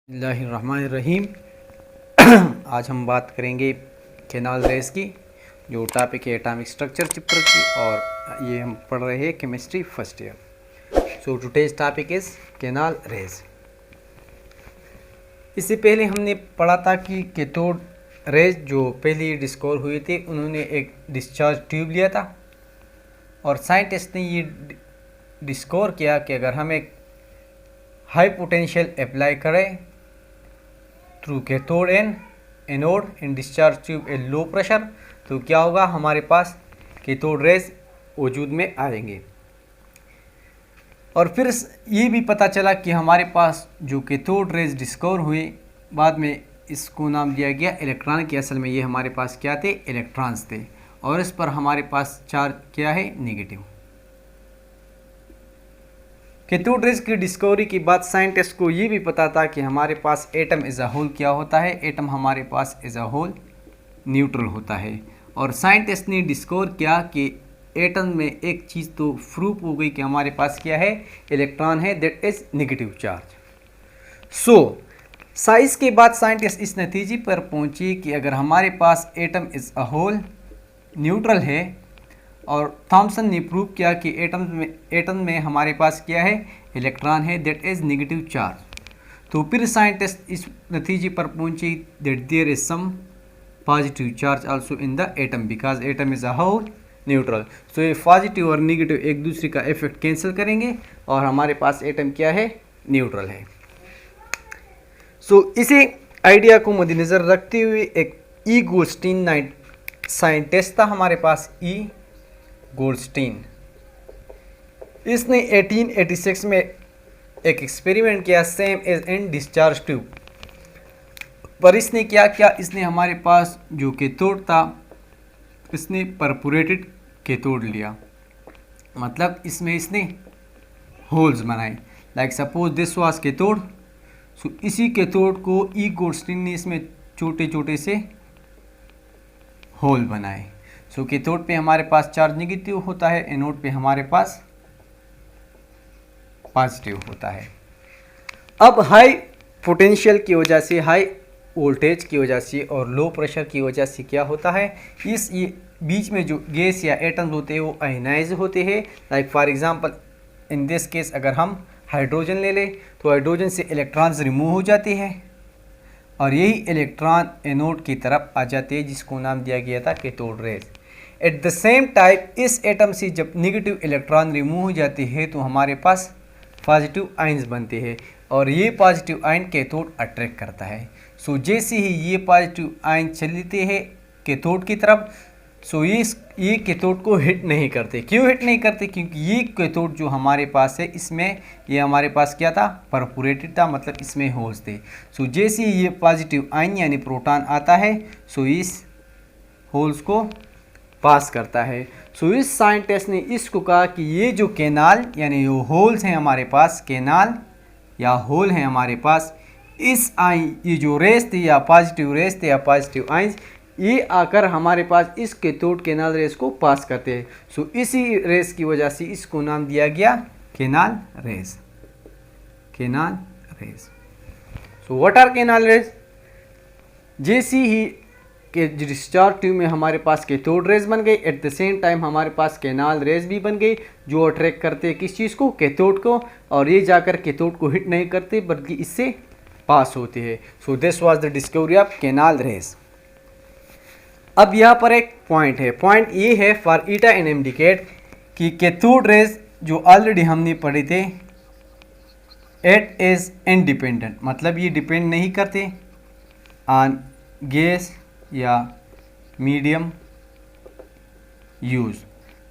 बिस्मिल्लाहिर्रहमानिर्रहीम। आज हम बात करेंगे केनाल रेस की, जो टॉपिक है एटॉमिक स्ट्रक्चर चैप्टर की, और ये हम पढ़ रहे हैं chemistry first year. So today's topic is canal rays. इससे पहले हमने पढ़ा था कि कैथोड रेस जो पहले डिस्कवर हुए थे, उन्होंने एक डिस्चार्ज ट्यूब लिया था और साइंटिस्ट ने ये डिस्कवर किया कि अगर हम एक हाई पोटेंशियल अप्लाई करें through cathode and anode in discharge tube A low pressure, तो क्या होगा, हमारे पास कैथोड रेज वजूद में आएंगे। और फिर ये भी पता चला कि हमारे पास जो कैथोड रेज डिस्कवर हुए, बाद में इसको नाम दिया गया इलेक्ट्रॉन की। असल में ये हमारे पास क्या थे, इलेक्ट्रॉन्स थे, और इस पर हमारे पास चार्ज क्या है, नेगेटिव। कैथोड रेज की डिस्कवरी के बाद साइंटिस्ट को ये भी पता था कि हमारे पास एटम एज अ होल क्या होता है। एटम हमारे पास एज अ होल न्यूट्रल होता है, और साइंटिस्ट ने डिस्कवर किया कि एटम में एक चीज़ तो प्रूफ हो गई कि हमारे पास क्या है, इलेक्ट्रॉन है, that is negative charge. So science के बाद साइंटिस्ट इस नतीजे पर पहुंचे कि अगर हमारे पास atom is a whole neutral है, और थॉमसन ने प्रूव किया कि एटम में हमारे पास क्या है, इलेक्ट्रॉन है, दैट इज नेगेटिव चार्ज। तो फिर साइंटिस्ट इस नतीजे पर पहुंचे that there is some positive charge also in the atom, because atom is a whole neutral. So ये पॉजिटिव और नेगेटिव एक दूसरे का इफेक्ट कैंसिल करेंगे और हमारे पास एटम क्या है, न्यूट्रल है। सो इसी आइडिया को मद्देनज़र रखते हुए एक ई गोल्डस्टीन साइंटिस्ट था हमारे पास, ई गोल्डस्टीन। इसने 1886 में एक एक्सपेरिमेंट किया, same as in discharge tube. पर इसने क्या किया, इसने हमारे पास जो कैथोड था, इसने परफोरेटेड कैथोड लिया, मतलब इसमें इसने होल्स बनाए। Like suppose this was cathode, so इसी कैथोड को ई गोल्डस्टीन ने इसमें छोटे छोटे से होल बनाए। सो कैथोड पे हमारे पास चार्ज नेगेटिव होता है, एनोड पे हमारे पास पॉजिटिव होता है। अब हाई पोटेंशियल की वजह से, हाई वोल्टेज की वजह से और लो प्रेशर की वजह से क्या होता है, इस ये बीच में जो गैस या एटम्स होते हैं वो आयनाइज होते हैं। Like for example in this case अगर हम हाइड्रोजन ले लें, तो हाइड्रोजन से इलेक्ट्रॉन्स रिमूव हो जाते हैं और यही इलेक्ट्रॉन एनोड की तरफ आ जाते हैं, जिसको नाम दिया गया था cathode rays. At the same time इस एटम से जब नेगेटिव इलेक्ट्रॉन रिमूव हो जाते हैं, तो हमारे पास पॉजिटिव आयंस बनते हैं, और ये पॉजिटिव आयन कैथोड अट्रैक्ट करता है। सो जैसे ही ये पॉजिटिव आयन चलते हैं कैथोड की तरफ, सो ये कैथोड को हिट नहीं करते। क्यों हिट नहीं करते, क्योंकि ये कैथोड जो हमारे पास है, इसमें ये हमारे पास क्या था, परफोरेटेड था, मतलब इसमें होल्स थे। सो जैसे ही ये पॉजिटिव आयन यानी प्रोटॉन आता है, सो इस होल्स को पास करता है। सो इस साइंटिस्ट ने इसको कहा कि ये जो कैनाल यानी जो होल्स हैं हमारे पास, कैनाल या होल हैं हमारे पास, इस ये जो रेस थे या पॉजिटिव रेस थे या पॉजिटिव आयंस, ये आकर हमारे पास इस कैथोड कैनाल रेस को पास करते हैं। सो इसी रेस की वजह से इसको नाम दिया गया canal rays, canal rays. So what are canal rays? जैसी ही कि डिस्चार्ज ट्यूब में हमारे पास कैथोड रेज बन गई, एट द सेम टाइम हमारे पास कैनाल रेज भी बन गई, जो अट्रैक्ट करते हैं किस चीज़ को, कैथोड को, और ये जाकर कैथोड को हिट नहीं करते बल्कि इससे पास होते हैं। सो this was the discovery of canal raise. अब यहाँ पर एक पॉइंट है, पॉइंट ये है फॉर ईटा एंड इंडिकेट कि कैथोड रेज जो ऑलरेडी हमने पढ़े थे, इट इज इंडिपेंडेंट, मतलब ये डिपेंड नहीं करते ऑन गैस या मीडियम यूज़,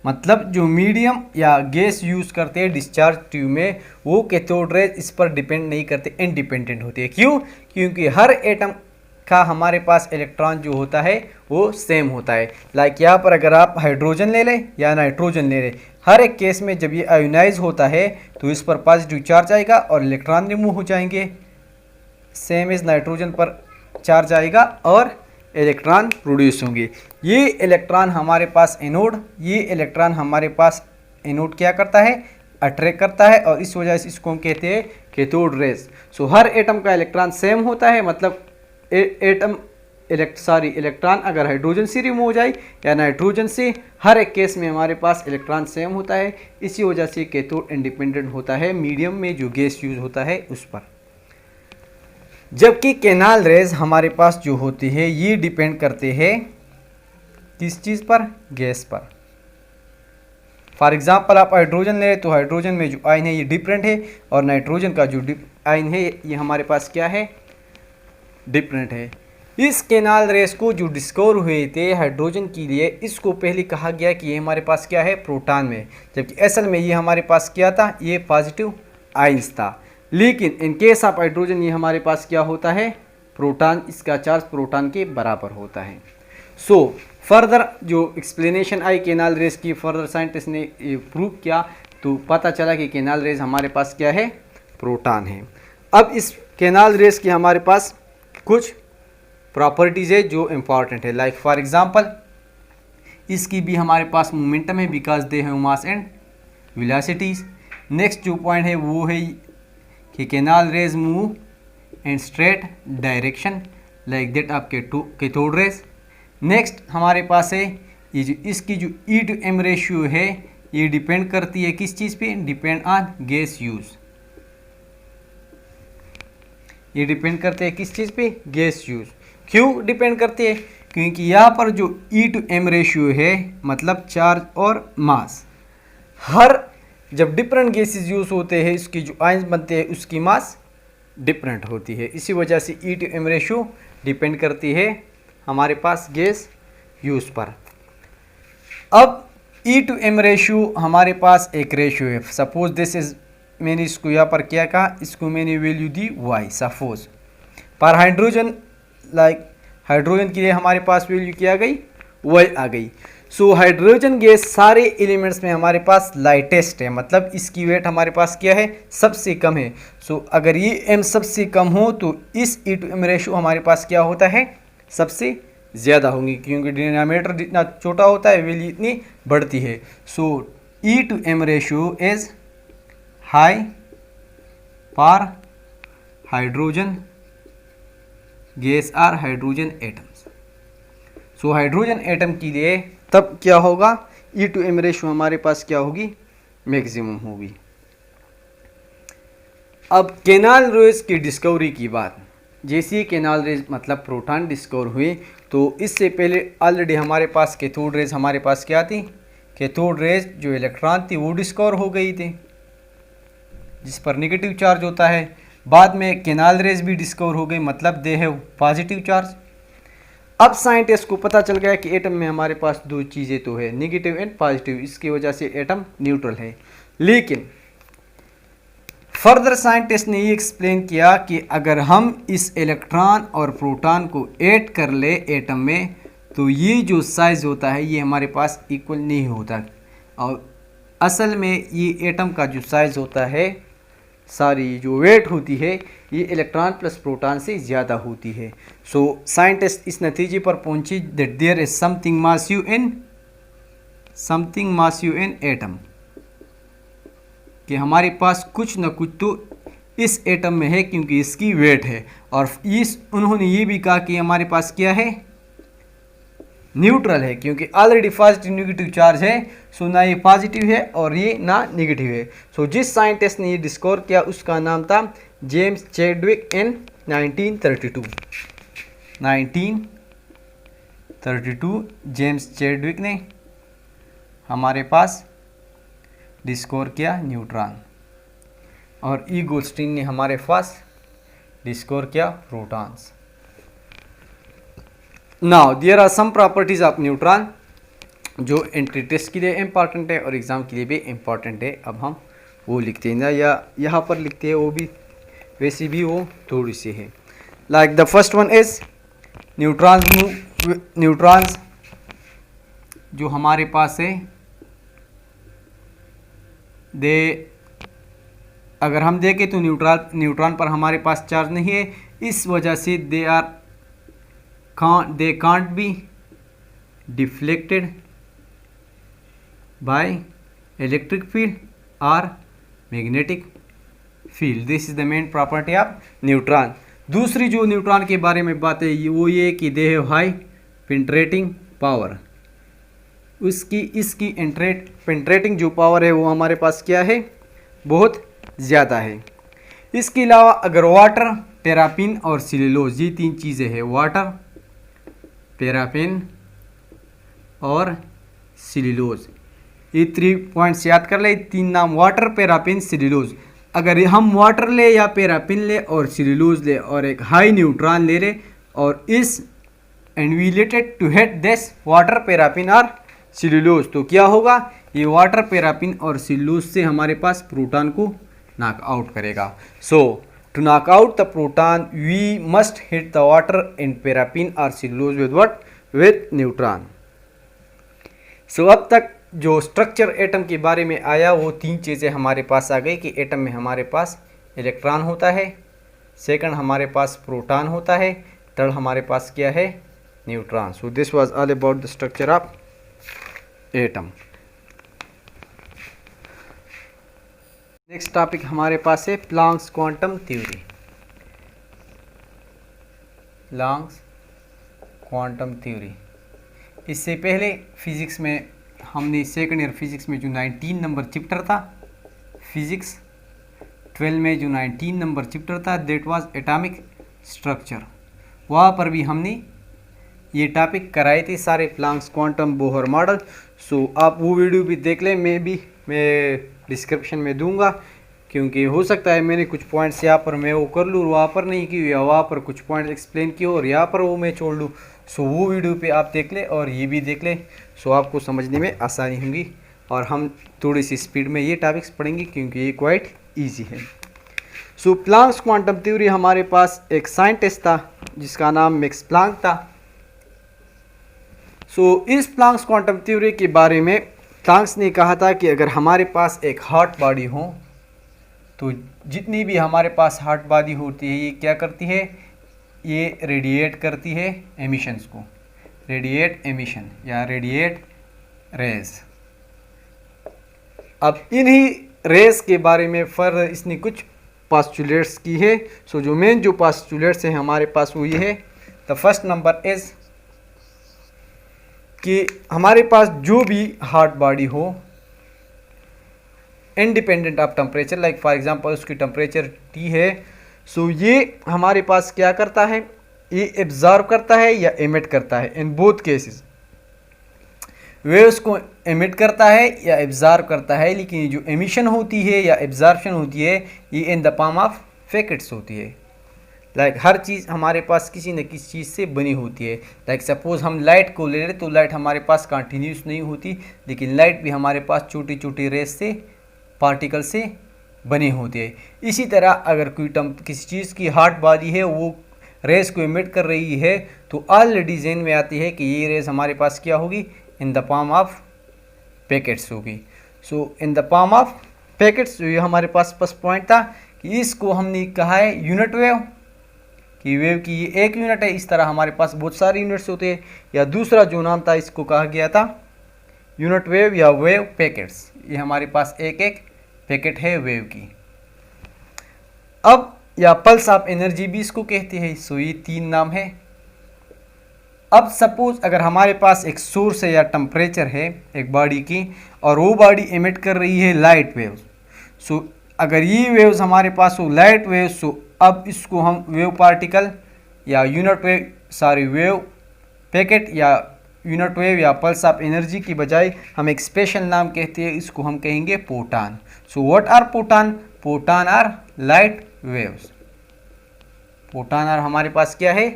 मतलब जो मीडियम या गैस यूज़ करते हैं डिस्चार्ज ट्यूब में, वो कैथोड रेज इस पर डिपेंड नहीं करते, इंडिपेंडेंट होते हैं। क्यों? क्योंकि हर एटम का हमारे पास इलेक्ट्रॉन जो होता है वो सेम होता है। लाइक यहाँ पर अगर आप हाइड्रोजन ले लें या नाइट्रोजन ले लें, हर एक केस में जब ये आयोनाइज होता है तो इस पर पॉजिटिव चार्ज आएगा और इलेक्ट्रॉन रिमूव हो जाएंगे। सेम इज नाइट्रोजन पर चार्ज आएगा और इलेक्ट्रॉन प्रोड्यूस होंगे। ये इलेक्ट्रॉन हमारे पास एनोड, ये इलेक्ट्रॉन हमारे पास एनोड क्या करता है, अट्रैक्ट करता है और इस वजह से इसको हम कहते हैं कैथोड रेज। सो हर एटम का इलेक्ट्रॉन सेम होता है, मतलब इलेक्ट्रॉन अगर हाइड्रोजन से रिमूव हो जाए या नाइट्रोजन से, हर एक केस में हमारे पास इलेक्ट्रॉन सेम होता है। इसी वजह से कैथोड इंडिपेंडेंट होता है मीडियम में जो गैस यूज होता है उस पर। जबकि कैनाल रेज हमारे पास जो होती है ये डिपेंड करते हैं किस चीज़ पर? गैस पर। फॉर एग्जांपल आप हाइड्रोजन ले तो हाइड्रोजन में जो आयन है ये डिफरेंट है और नाइट्रोजन का जो आयन है ये हमारे पास क्या है? डिफरेंट है। इस कैनाल रेस को जो डिस्कवर हुए थे हाइड्रोजन के लिए, इसको पहले कहा गया कि ये हमारे पास क्या है? प्रोटॉन में, जबकि असल में ये हमारे पास क्या था? ये पॉजिटिव आयंस था। लेकिन इन केस ऑफ हाइड्रोजन ये हमारे पास क्या होता है? प्रोटॉन, इसका चार्ज प्रोटॉन के बराबर होता है। सो फर्दर जो एक्सप्लेनेशन आई कैनाल रेस की, फर्दर साइंटिस्ट ने प्रूव किया तो पता चला कि कैनाल रेस हमारे पास क्या है? प्रोटॉन है। अब इस कैनाल रेस की हमारे पास कुछ प्रॉपर्टीज़ है जो इम्पॉर्टेंट है। लाइक फॉर एग्जांपल इसकी भी हमारे पास मोमेंटम है because they have mass and velocities. Next जो पॉइंट है वो है कि canal raise move in straight direction like that of cathode rays. Next हमारे पास है ये जो इसकी जो E/M रेशियो है ये डिपेंड करती है किस चीज़ पे? Depend on gas use. ये डिपेंड करते हैं किस चीज़ पे? Gas use. क्यों डिपेंड करते हैं? क्योंकि यहाँ पर जो E/M रेशियो है मतलब चार्ज और मास, हर जब डिफरेंट गैसेस यूज़ होते हैं इसकी जो आयंस बनते हैं उसकी मास डिफरेंट होती है। इसी वजह से E/M रेशियो डिपेंड करती है हमारे पास गैस यूज़ पर। अब E/M रेशियो हमारे पास एक रेशियो है। सपोज दिस इज, मैंने इसको यहाँ पर क्या कहा? इसको मैंने वैल्यू दी y। सपोज पर हाइड्रोजन, लाइक हाइड्रोजन के लिए हमारे पास वैल्यू क्या आ गई? y आ गई। सो हाइड्रोजन गैस सारे एलिमेंट्स में हमारे पास लाइटेस्ट है, मतलब इसकी वेट हमारे पास क्या है? सबसे कम है। सो अगर ये m सबसे कम हो तो इस E/M रेशियो हमारे पास क्या होता है? सबसे ज़्यादा होंगी, क्योंकि डिनोमिनेटर जितना छोटा होता है वैल्यू इतनी बढ़ती है। So E/M ratio is high for hydrogen gas or hydrogen atoms. So hydrogen atom के लिए तब क्या होगा? E/M रेशियो हमारे पास क्या होगी? मैक्सिमम होगी। अब कैनाल रेस की डिस्कवरी की बात, जैसे ही कैनाल रेज मतलब प्रोटॉन डिस्कवर हुए तो इससे पहले ऑलरेडी हमारे पास कैथोड रेज हमारे पास क्या थी? कैथोड रेज जो इलेक्ट्रॉन थी वो डिस्कवर हो गई थी जिस पर नेगेटिव चार्ज होता है। बाद में कैनाल रेज भी डिस्कवर हो गई, मतलब दे हैव पॉजिटिव चार्ज। अब साइंटिस्ट को पता चल गया कि एटम में हमारे पास दो चीज़ें तो है, नेगेटिव एंड पॉजिटिव, इसकी वजह से एटम न्यूट्रल है। लेकिन फर्दर साइंटिस्ट ने ये एक्सप्लेन किया कि अगर हम इस इलेक्ट्रॉन और प्रोटॉन को ऐड कर ले एटम में तो ये जो साइज़ होता है ये हमारे पास इक्वल नहीं होता, और असल में ये एटम का जो साइज़ होता है, सारी जो वेट होती है, ये इलेक्ट्रॉन प्लस प्रोटॉन से ज़्यादा होती है। सो साइंटिस्ट इस नतीजे पर पहुंची that there is something massive in atom, कि हमारे पास कुछ न कुछ तो इस एटम में है क्योंकि इसकी वेट है। और उन्होंने ये भी कहा कि हमारे पास क्या है? न्यूट्रल है, क्योंकि ऑलरेडी पॉजिटिव नेगेटिव चार्ज है। सो ना ये पॉजिटिव है और ये ना नेगेटिव है। सो जिस साइंटिस्ट ने ये डिस्कवर किया उसका नाम था जेम्स चैडविक इन 1932 जेम्स चैडविक ने हमारे पास डिस्कवर किया न्यूट्रॉन, और ई गोल्डस्टीन ने हमारे पास डिस्कवर किया protons. Now there are some properties of neutron जो एंट्री टेस्ट के लिए इम्पॉर्टेंट है और एग्ज़ाम के लिए भी इम्पॉर्टेंट है। अब हम वो लिखते हैं ना, या यहाँ पर लिखते हैं, वो भी वैसे भी वो थोड़ी सी है। Like the first one is neutrons जो हमारे पास है अगर हम देखें तो न्यूट्रॉन पर हमारे पास चार्ज नहीं है, इस वजह से they can't be deflected by electric field और magnetic field. This is the main property of neutron. दूसरी जो न्यूट्रॉन के बारे में बात है वो ये कि they have high penetrating power. इसकी पेंट्रेटिंग जो पावर है वो हमारे पास क्या है, बहुत ज़्यादा है। इसके अलावा अगर वाटर, पैराफिन और सेल्यूलोज, ये तीन चीज़ें हैं, वाटर, पैराफिन और सेल्यूलोज, ये 3 पॉइंट्स याद कर ले, तीन नाम, वाटर, पैराफिन, सेल्यूलोज। अगर हम वाटर ले या पैराफिन ले और सेल्यूलोज ले और एक हाई न्यूट्रॉन ले ले और इस and we related to hit this water, paraffin और सेल्यूलोज, तो क्या होगा, ये वाटर, पैराफिन और सेल्यूलोज से हमारे पास प्रोटॉन को नॉक आउट करेगा। So to knock out the proton we must hit the water and paraffin और cellulose with what, with neutron. So अब तक जो स्ट्रक्चर एटम के बारे में आया वो तीन चीज़ें हमारे पास आ गई कि एटम में हमारे पास इलेक्ट्रॉन होता है, सेकंड हमारे पास प्रोटॉन होता है, थर्ड हमारे पास क्या है, neutron. So this was all about the structure of atom. Next topic हमारे पास है Planck's quantum theory. Planck's quantum theory, इससे पहले फिजिक्स में हमने सेकंड ईयर फिजिक्स में जो 19 नंबर चैप्टर था, फिजिक्स 12 में जो 19 नंबर चैप्टर था दैट वाज एटॉमिक स्ट्रक्चर, वहाँ पर भी हमने ये टॉपिक कराए थे सारे, प्लैंक्स क्वांटम बोहर मॉडल। सो आप वो वीडियो भी देख लें, मैं डिस्क्रिप्शन में दूंगा, क्योंकि हो सकता है मैंने कुछ पॉइंट्स यहाँ पर मैं वो कर लूँ, वहाँ पर नहीं की, या वहाँ पर कुछ पॉइंट्स एक्सप्लेन किए और यहाँ पर वो मैं छोड़ लूँ। सो वो वीडियो पे आप देख ले और ये भी देख ले, सो आपको समझने में आसानी होगी और हम थोड़ी सी स्पीड में ये टॉपिक्स पढ़ेंगे क्योंकि ये क्वाइट ईजी है। सो प्लैंक्स क्वांटम थ्योरी, हमारे पास एक साइंटिस्ट था जिसका नाम मैक्स प्लैंक था। सो इस प्लैंक्स क्वांटम थ्योरी के बारे में प्लैंक्स ने कहा था कि अगर हमारे पास एक हॉट बॉडी हो तो जितनी भी हमारे पास हॉट बॉडी होती है ये क्या करती है, ये रेडिएट करती है एमिशंस को, रेडिएट एमिशन या रेडिएट रेज। अब इन्हीं रेज के बारे में फर्दर इसने कुछ पास्टुलेट्स की है। सो जो मेन जो पास्टुलेट्स हैं हमारे पास वो ये है, द फर्स्ट नंबर इज कि हमारे पास जो भी हॉट बॉडी हो independent of temperature, like for example उसकी टेम्परेचर T है, सो ये हमारे पास क्या करता है, ये एब्जॉर्ब करता है या एमिट करता है। इन बोथ केसेस वेव्स को एमिट करता है या एब्जॉर्ब करता है, लेकिन जो एमिशन होती है या एब्जॉर्प्शन होती है ये इन द फॉर्म ऑफ पैकेट्स होती है। लाइक हर चीज़ हमारे पास किसी न किसी चीज़ से बनी होती है। लाइक सपोज हम लाइट को ले लें तो लाइट हमारे पास कंटिन्यूस नहीं होती, लेकिन लाइट भी हमारे पास छोटी छोटी रेस से, पार्टिकल से बनी होती है। इसी तरह अगर कोई किसी चीज़ की हॉट बॉडी है वो रेस को एमिट कर रही है तो ऑलरेडी ज़हन में आती है कि ये रेस हमारे पास क्या होगी, in the form of packets होगी। So in the form of packets, ये हमारे पास फर्स्ट पॉइंट था कि इसको हमने कहा है यूनिट वेव, कि वेव की ये एक यूनिट है। इस तरह हमारे पास बहुत सारे यूनिट्स होते हैं। या दूसरा जो नाम था इसको कहा गया था यूनिट वेव या वेव पैकेट्स। ये हमारे पास एक एक पैकेट है वेव की। अब या पल्स ऑफ एनर्जी भी इसको कहते हैं। सो ये तीन नाम है। अब सपोज अगर हमारे पास एक सोर्स है या टेम्परेचर है एक बॉडी की और वो बॉडी एमिट कर रही है लाइट वेव्स। सो अगर ये वेव्स हमारे पास हो लाइट वेव्स, सो अब इसको हम वेव पार्टिकल या यूनिट वेव वेव पैकेट या यूनिट वेव या पल्स ऑफ एनर्जी की बजाय हम एक स्पेशल नाम कहते हैं, इसको हम कहेंगे photon. So what are photon? Photon are light waves. Photon are हमारे पास क्या है,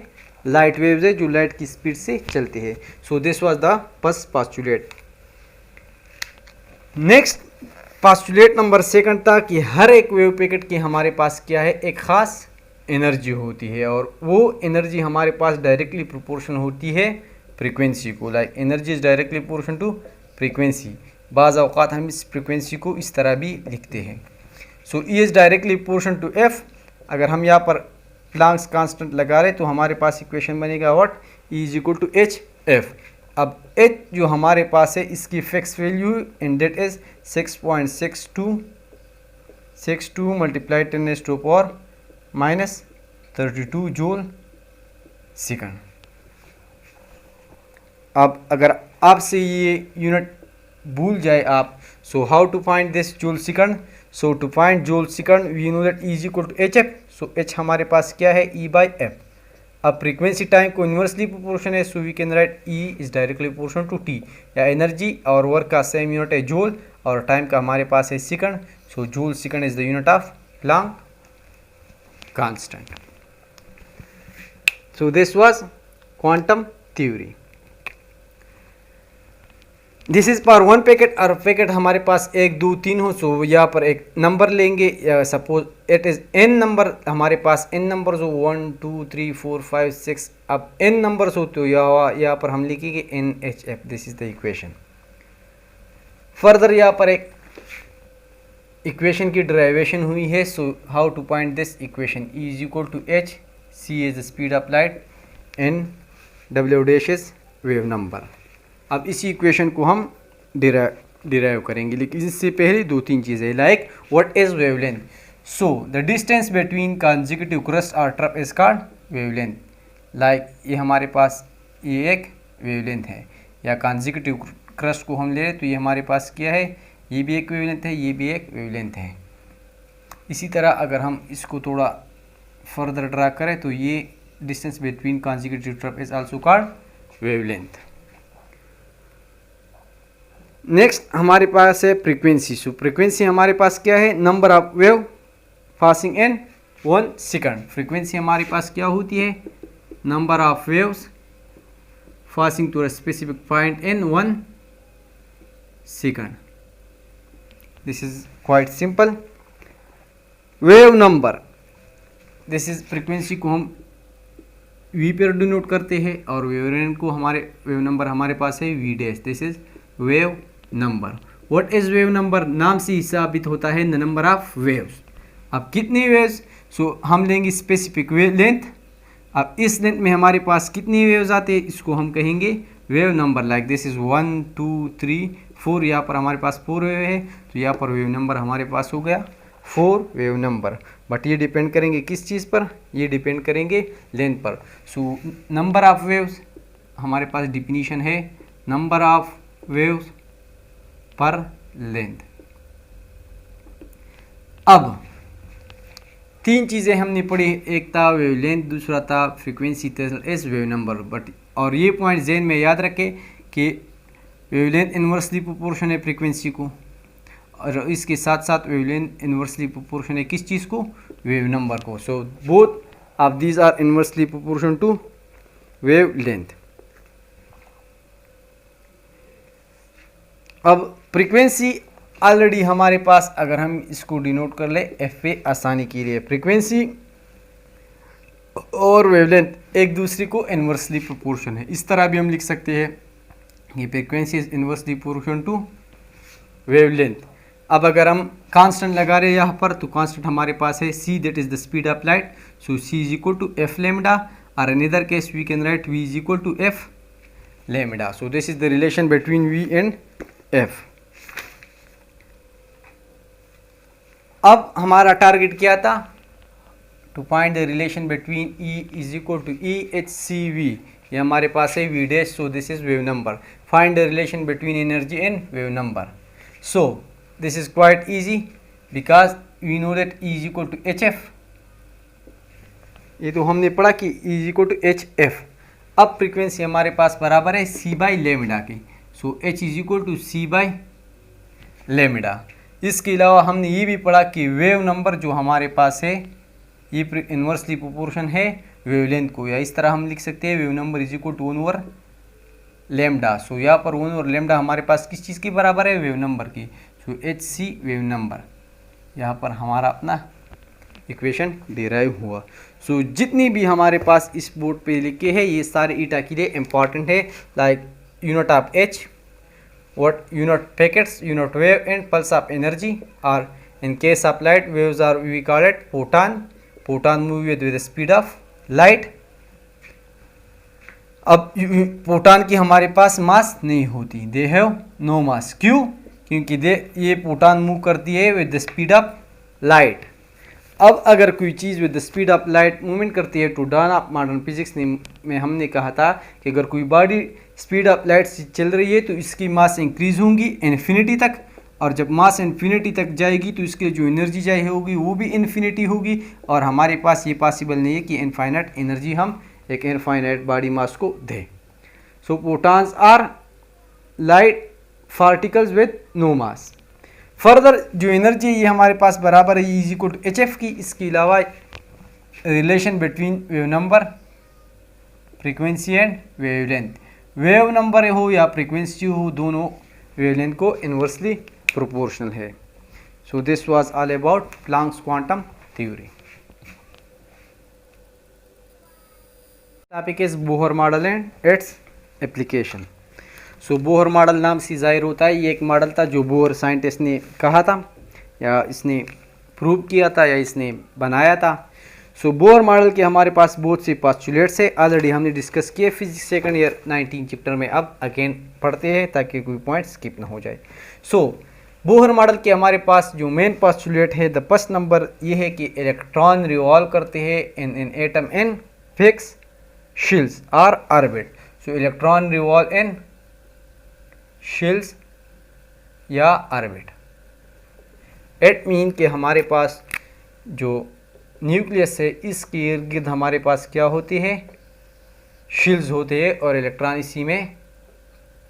लाइट वेव्स है जो लाइट की स्पीड से चलते हैं। सो this was the first postulate. Next postulate number second था कि हर एक वेव पैकेट की हमारे पास क्या है, एक खास एनर्जी होती है और वो एनर्जी हमारे पास डायरेक्टली प्रोपोर्शन होती है फ्रीक्वेंसी को। Like energy is directly proportion to frequency. बाज़ औक़ात हम इस फ्रीक्वेंसी को इस तरह भी लिखते हैं। So E is directly proportion to F. अगर हम यहाँ पर प्लैंक्स कांस्टेंट लगा रहे तो हमारे पास इक्वेशन बनेगा what, E is equal to H f. अब एच जो हमारे पास है इसकी fix value and that is 6.62 62 multiply 10⁻⁻32 joule second. अब अगर आपसे ये यूनिट भूल जाए आप, so how to find this joule second? So to find joule second we know that E is equal to H F. So h हमारे पास क्या है? E by F. अब फ्रीक्वेंसी टाइम को इन्वर्सली प्रोपोर्शन है, so we can write E is directly proportion to T। या energy और work का सेम यूनिट है जूल और टाइम का हमारे पास है second, so joule second is the unit of Planck constant. So this was quantum theory. This is for one packet और पैकेट हमारे पास 1 2 3 हो, सो यहाँ पर एक नंबर लेंगे, suppose it is n number, हमारे पास n नंबर्स हो 1 2 3 4 5 6। अब n नंबर्स हो तो यहाँ पर हम लिखेंगे NHF। This is the equation. Further यहाँ पर एक इक्वेशन की डेरिवेशन हुई है, so how to find this equation? E is equal to h, c is the speed of light, n w dash is wave number. अब इसी equation को हम डिराइव करेंगे, लेकिन इससे पहले 2-3 चीज़ें, like what is wavelength? So the distance between consecutive crest और trough is called wavelength. Like ये हमारे पास ये एक वेवलेंथ है, या कंसेक्यूटिव क्रस्ट को हम ले रहे तो ये हमारे पास क्या है? ये भी एक वेवलेंथ है, ये भी एक वेवलेंथ है। इसी तरह अगर हम इसको थोड़ा फर्दर ड्रा करें तो ये distance between consecutive trough is also called wavelength. Next हमारे पास है फ्रीक्वेंसी। सो फ्रीक्वेंसी हमारे पास क्या है? Number of wave passing in 1 second. Frequency हमारे पास क्या होती है? Number of waves passing to a specific point in 1 second. This is quite simple. Wave number, this is frequency को हम वी पर डिनोट करते हैं और वेवलेंथ को वेव नंबर हमारे पास है V dash. This is wave number. What is wave number? नाम से ही साबित होता है द नंबर ऑफ वेव्स। अब कितनी वेव्स? सो हम लेंगे स्पेसिफिक वेव लेंथ। अब इस लेंथ में हमारे पास कितनी वेव्स आते हैं, इसको हम कहेंगे wave number. Like this is 1 2 3 4, यहाँ पर हमारे पास 4 वेव है, तो यहाँ पर वेव नंबर हमारे पास हो गया 4 वेव नंबर। बट ये डिपेंड करेंगे किस चीज़ पर? ये डिपेंड करेंगे लेंथ पर। सो नंबर ऑफ वेव्स हमारे पास डिफिनीशन है नंबर ऑफ वेव्स पर लेंथ। अब 3 चीज़ें हमने पढ़ी, एक था वेवलेंथ, दूसरा था फ्रीक्वेंसी, तीसरा इज वेव नंबर। बट और ये पॉइंट ज़हन में याद रखें कि वेवलेंथ इन्वर्सली प्रोपोर्शन है फ्रीक्वेंसी को, और इसके साथ साथ वेवलेंथ इन्वर्सली प्रोपोर्शन है किस चीज़ को? वेव नंबर को। So both of these are inversely proportion to wavelength. अब फ्रीक्वेंसी ऑलरेडी हमारे पास, अगर हम इसको डिनोट कर ले एफ पे आसानी के लिए, फ्रीक्वेंसी और वेवलेंथ एक दूसरे को इन्वर्सली प्रोपोर्शन है। इस तरह भी हम लिख सकते हैं कि frequency is inversely proportion to wavelength. अब अगर हम कांस्टेंट लगा रहे हैं यहाँ पर, तो कांस्टेंट हमारे पास है c, that is the speed of light. So c is equal to F lambda, और in other case we can write v is equal to F lambda. So this is the relation between v and f। अब हमारा target क्या था? To find the relation between E is equal to EHCV। ये हमारे पास है v dash, so this is wave number. Find the relation between energy and wave number. So this is quite easy because we know that E is equal to HF। ये तो हमने पढ़ा कि E is equal to HF। अब frequency हमारे पास बराबर है c बाई लेमडा की, so h is equal to c by lambda. इसके अलावा हमने ये भी पढ़ा कि वेव नंबर जो हमारे पास है ये इन्वर्सली प्रोपोर्शन है वेवलेंथ को, या इस तरह हम लिख सकते हैं wave number is equal to 1 over lambda. So यहाँ पर 1 ओवर लेमडा हमारे पास किस चीज़ की बराबर है? वेव नंबर की। सो HC वेव नंबर, यहाँ पर हमारा अपना इक्वेशन डिराइव हुआ। सो जितनी भी हमारे पास इस बोर्ड पे लिखे हैं ये सारे ईटा के लिए इम्पॉर्टेंट है, like unit of H, what unit packets, unit wave and pulse of energy, or in case of light waves are we call it photon move with the speed of light। अब photon की हमारे पास मास नहीं होती, they have no मास। क्यों? क्योंकि ये photon move करती है with the speed of light. अब अगर कोई चीज़ with the speed of light movement करती है, to dawn of modern physics में हमने कहा था कि अगर कोई बॉडी स्पीड ऑफ लाइट से चल रही है तो इसकी मास इंक्रीज होंगी इन्फिनिटी तक, और जब मास इन्फिनिटी तक जाएगी तो इसके जो एनर्जी चाहिए होगी वो भी इन्फिनिटी होगी, और हमारे पास ये पॉसिबल नहीं है कि इनफाइनाइट एनर्जी हम एक इनफाइनाइट बॉडी मास को दें। So photons are light particles with no mass. Further जो एनर्जी ये हमारे पास बराबर है is equal to H F की। इसके अलावा relation between wave number, frequency and wavelength, wave number हो या फ्रीक्वेंसी हो, दोनों वेवलेंथ को इन्वर्सली प्रोपोर्शनल है। So this was all about Planck's quantum theory. Topic is Bohr model and its application. So Bohr model नाम से जाहिर होता है ये एक मॉडल था जो बोहर साइंटिस्ट ने कहा था या इसने प्रूव किया था या इसने बनाया था। सो बोहर मॉडल के हमारे पास बहुत से पोस्टुलेट्स है, ऑलरेडी हमने डिस्कस किए फिजिक्स सेकंड ईयर 19 चैप्टर में। अब अगेन पढ़ते हैं ताकि कोई पॉइंट स्किप ना हो जाए। सो बोहर मॉडल के हमारे पास जो मेन पोस्टुलेट है, द फर्स्ट नंबर ये है कि इलेक्ट्रॉन रिवॉल्व करते हैं इन एटम इन फिक्स शेल्स और ऑर्बिट। सो इलेक्ट्रॉन रिवॉल्व इन शेल्स या ऑर्बिट। इट मीन कि हमारे पास जो न्यूक्लियस है इसके इर्द गिर्द हमारे पास क्या होती है, शेल्स होते हैं और इलेक्ट्रॉन इसी में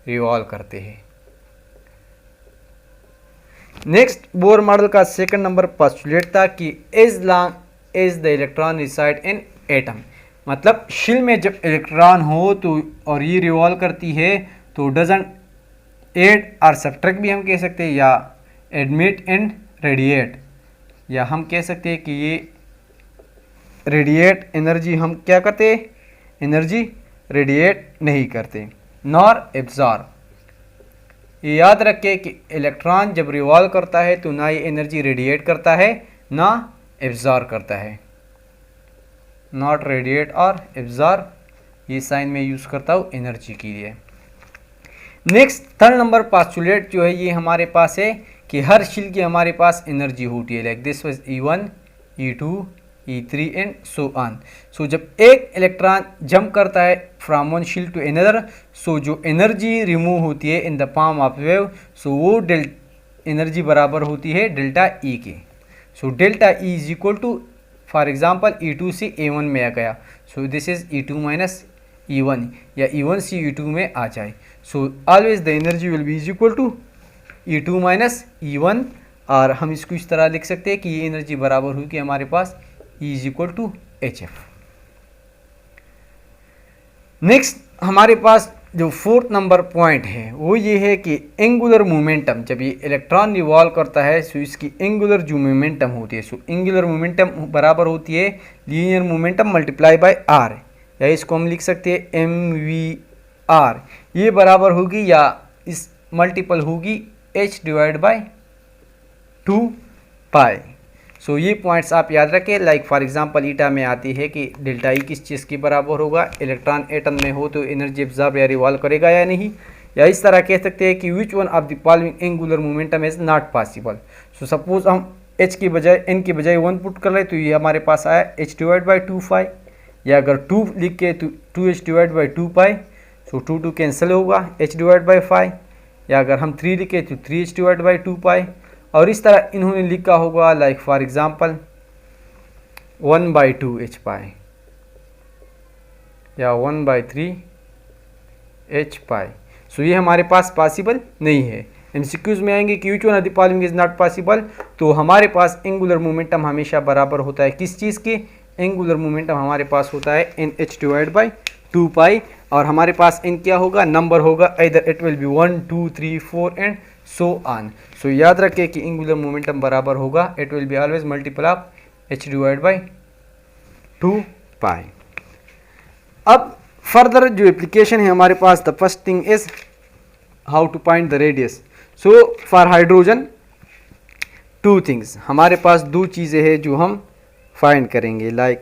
रिवॉल्व करते हैं। नेक्स्ट बोहर मॉडल का सेकंड नंबर पोस्टुलेट था कि as long as the electron reside in atom, मतलब शेल में जब इलेक्ट्रॉन हो तो और ये रिवॉल्व करती है तो डजंट एड और सब्ट्रैक्ट भी हम कह सकते हैं, या एडमिट एंड रेडिएट, या हम कह सकते हैं कि ये रेडिएट एनर्जी हम क्या करते, एनर्जी रेडिएट नहीं करते, नॉर एब्जॉर्ब। ये याद रखें कि इलेक्ट्रॉन जब रिवॉल्व करता है तो ना ये एनर्जी रेडिएट करता है ना एब्जॉर्ब करता है, नॉट रेडिएट और एब्जॉर्ब, ये साइन में यूज़ करता हूँ एनर्जी के लिए। नेक्स्ट थर्ड नंबर पोस्टुलेट जो है ये हमारे पास है कि हर शेल की हमारे पास एनर्जी होती है, like this was E1, E2, E3 and so on. So जब एक इलेक्ट्रॉन जंप करता है from one shell to another, so जो एनर्जी रिमूव होती है in the form of wave, so वो एनर्जी बराबर होती है डेल्टा E के। So delta E is equal to, for example E2 से A1 में आ गया, सो this is E2 minus E1, या E1 से E2 में आ जाए, so always the energy will be is equal to E2 minus E1, और हम इसको इस तरह लिख सकते हैं कि ये एनर्जी बराबर हुई कि हमारे पास E is equal to HF। Next हमारे पास जो फोर्थ नंबर पॉइंट है वो ये है कि एंगुलर मोमेंटम, जब ये इलेक्ट्रॉन रिवॉल्व करता है सो इसकी एंगुलर जो मोमेंटम होती है, सो एंगुलर मोमेंटम बराबर होती है linear momentum multiply by R, या इसको हम लिख सकते हैं mvr, ये बराबर होगी या इस मल्टीपल होगी h डिवाइड बाय 2 पाई। सो ये पॉइंट्स आप याद रखें, लाइक फॉर एग्जांपल ईटा में आती है कि डेल्टा ई किस चीज़ के बराबर होगा, इलेक्ट्रॉन एटम में हो तो एनर्जी एब्जॉर्ब या रिवॉल्व करेगा या नहीं, या इस तरह कह सकते हैं कि which one of the following angular momentum is not possible. So suppose हम h की बजाय n की बजाय 1 पुट कर ले तो ये हमारे पास आया h डिवाइड बाई 2 पाई, या अगर 2 लिख के तो 2h divide by 2 pi, so 2 cancel होगा h डिवाइड बाई 5, या अगर हम 3 लिखे तो 3h डिवाइड बाई 2 पाई, और इस तरह इन्होंने लिखा होगा लाइक फॉर एग्जांपल 1/2h पाई या 1/3h पाई। सो ये हमारे पास पॉसिबल नहीं है। एमसीक्यूज में आएंगे कि which one of the following is not possible, तो हमारे पास एंगुलर मोमेंटम हमेशा बराबर होता है किस चीज़ के, एंगुलर मोमेंटम हमारे पास होता है NH डिवाइड बाई 2 पाई, और हमारे पास n क्या होगा, नंबर होगा, इधर it will be 1 2 3 4 and so on. So याद रखें कि एंगुलर मोमेंटम बराबर होगा, it will be always multiple of h divide by 2 pi. अब फर्दर जो एप्लीकेशन है हमारे पास, the first thing is how to find the radius. So for hydrogen 2 things, हमारे पास 2 चीज़ें हैं जो हम फाइंड करेंगे, लाइक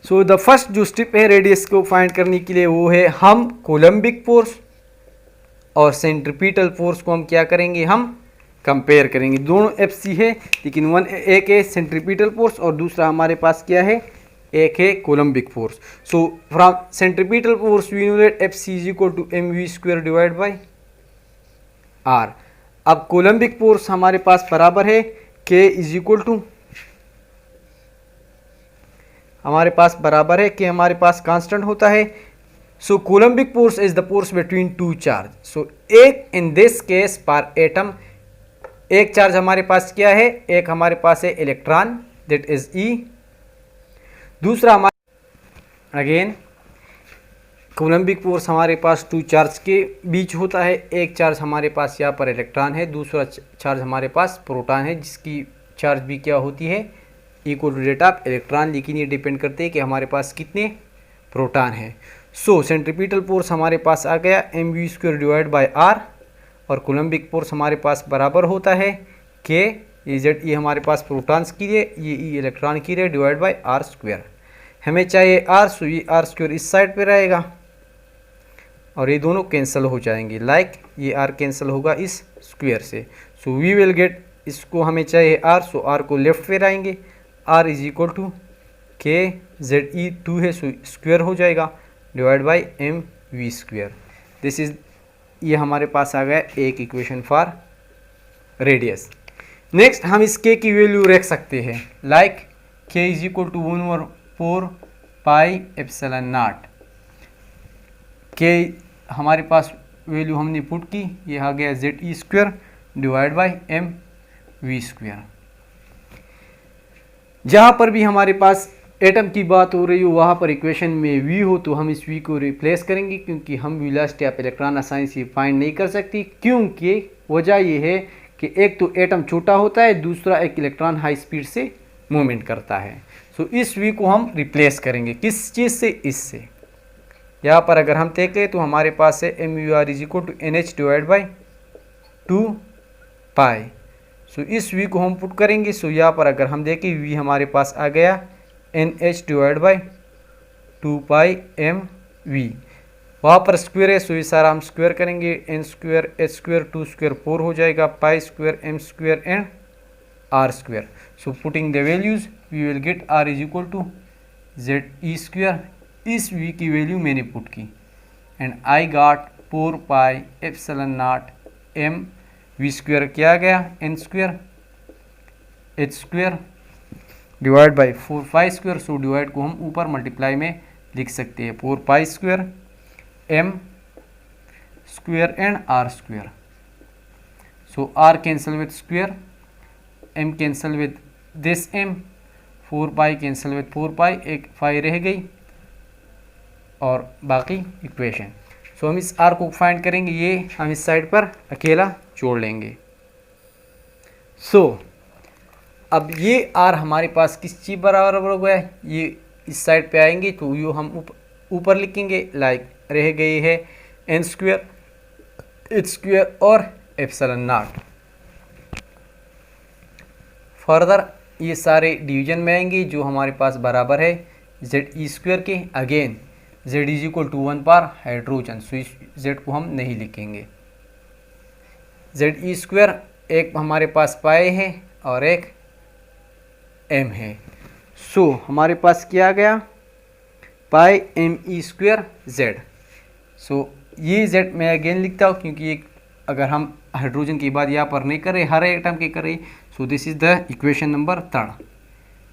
सो द फर्स्ट जो स्टेप है रेडियस को फाइंड करने के लिए वो है हम कोलम्बिक फोर्स और सेंट्रीपिटल फोर्स को हम क्या करेंगे, हम कंपेयर करेंगे। दोनों FC है, लेकिन एक है सेंट्रीपिटल फोर्स और दूसरा हमारे पास क्या है, एक है Coulombic force. So from centripetal force we know that FC is equal to mv² divide by r। अब कोलम्बिक फोर्स हमारे पास बराबर है K इज इक्वल टू, हमारे पास बराबर है कि हमारे पास कांस्टेंट होता है। So Coulombic force is the force between two charge. So एक इन दिस केस पर एटम, एक चार्ज हमारे पास क्या है, एक हमारे पास है इलेक्ट्रॉन दैट इज E, दूसरा हमारे अगेन कोलम्बिक फोर्स हमारे पास टू चार्ज के बीच होता है। एक चार्ज हमारे पास यहाँ पर इलेक्ट्रॉन है, दूसरा चार्ज हमारे पास प्रोटॉन है, जिसकी चार्ज भी क्या होती है, equal to rate of electron, लेकिन ये डिपेंड करते हैं कि हमारे पास कितने प्रोटॉन है। सो सेंट्रीपिटल फोर्स हमारे पास आ गया mv² डिवाइड बाई r, और कोलम्बिक फोर्स हमारे पास बराबर होता है K Z, ये हमारे पास प्रोटॉन्स की है, ये E इलेक्ट्रॉन की है, डिवाइड बाई r²। हमें चाहिए r, सो ये r² इस साइड पे रहेगा और ये दोनों कैंसिल हो जाएंगे, लाइक ये r कैंसिल होगा इस स्क्वायर से। सो वी विल गेट, इसको हमें चाहिए r, सो r को लेफ्ट पे लाएंगे, r is equal to K ZE 2 है, सो स्क्वायर हो जाएगा divide by mv²। This is, ये हमारे पास आ गया एक इक्वेशन फॉर रेडियस। नेक्स्ट हम इस K की वैल्यू रख सकते हैं, like K is equal to 1/4 pi epsilon naught. K हमारे पास वैल्यू हमने पुट की, ये आ गया ZE² डिवाइड बाई mv²। जहाँ पर भी हमारे पास एटम की बात हो रही हो, वहाँ पर इक्वेशन में V हो, तो हम इस V को रिप्लेस करेंगे, क्योंकि हम वेलोसिटी ऑफ इलेक्ट्रॉन आसानी से फाइंड नहीं कर सकती, क्योंकि वजह ये है कि एक तो एटम छोटा होता है, दूसरा एक इलेक्ट्रॉन हाई स्पीड से मूवमेंट करता है। सो इस V को हम रिप्लेस करेंगे किस चीज़ से, इससे। यहाँ पर अगर हम देखें तो हमारे पास है mur is equal to NH divide by 2 pi. So इस V को हम पुट करेंगे। सो यहाँ पर अगर हम देखें V हमारे पास आ गया NH divide by 2 pi mv, वहाँ पर स्क्वायर है, सो ये सारा हम स्क्वायर करेंगे, n² h² 2² 4 हो जाएगा, π² m² and r²। So putting the values we will get r is equal to ZE²। इस V की वैल्यू मैंने पुट की and I got 4 pi epsilon naught mv² क्या आ गया, n² h² divide by 4 π²। So divide को हम ऊपर multiply में लिख सकते हैं, 4 π² m² and r²। So r cancel with square, m cancel with this m, 4 pi cancel with 4 पाई, एक 5 रह गई और बाकी इक्वेशन। सो हम इस r को फाइंड करेंगे, ये हम इस साइड पर अकेला जोड़ लेंगे। सो अब ये r हमारे पास किस चीज़ बराबर हो गया है, ये इस साइड पे आएंगे तो ये हम ऊपर लिखेंगे, लाइक रह गई है n² h² और एप्सिलॉन नॉट। फर्दर ये सारे डिवीजन में आएंगे जो हमारे पास बराबर है ZE² के। Again Z is equal to 1 पर हाइड्रोजन, सो इस Z को हम नहीं लिखेंगे। ZE², एक हमारे पास पाई है और एक m है। सो हमारे पास क्या आ गया, पाई me² Z। सो ये Z मैं अगेन लिखता हूँ, क्योंकि अगर हम हाइड्रोजन की बात यहाँ पर नहीं करें, हर एटम की करें। सो this is the equation number 3।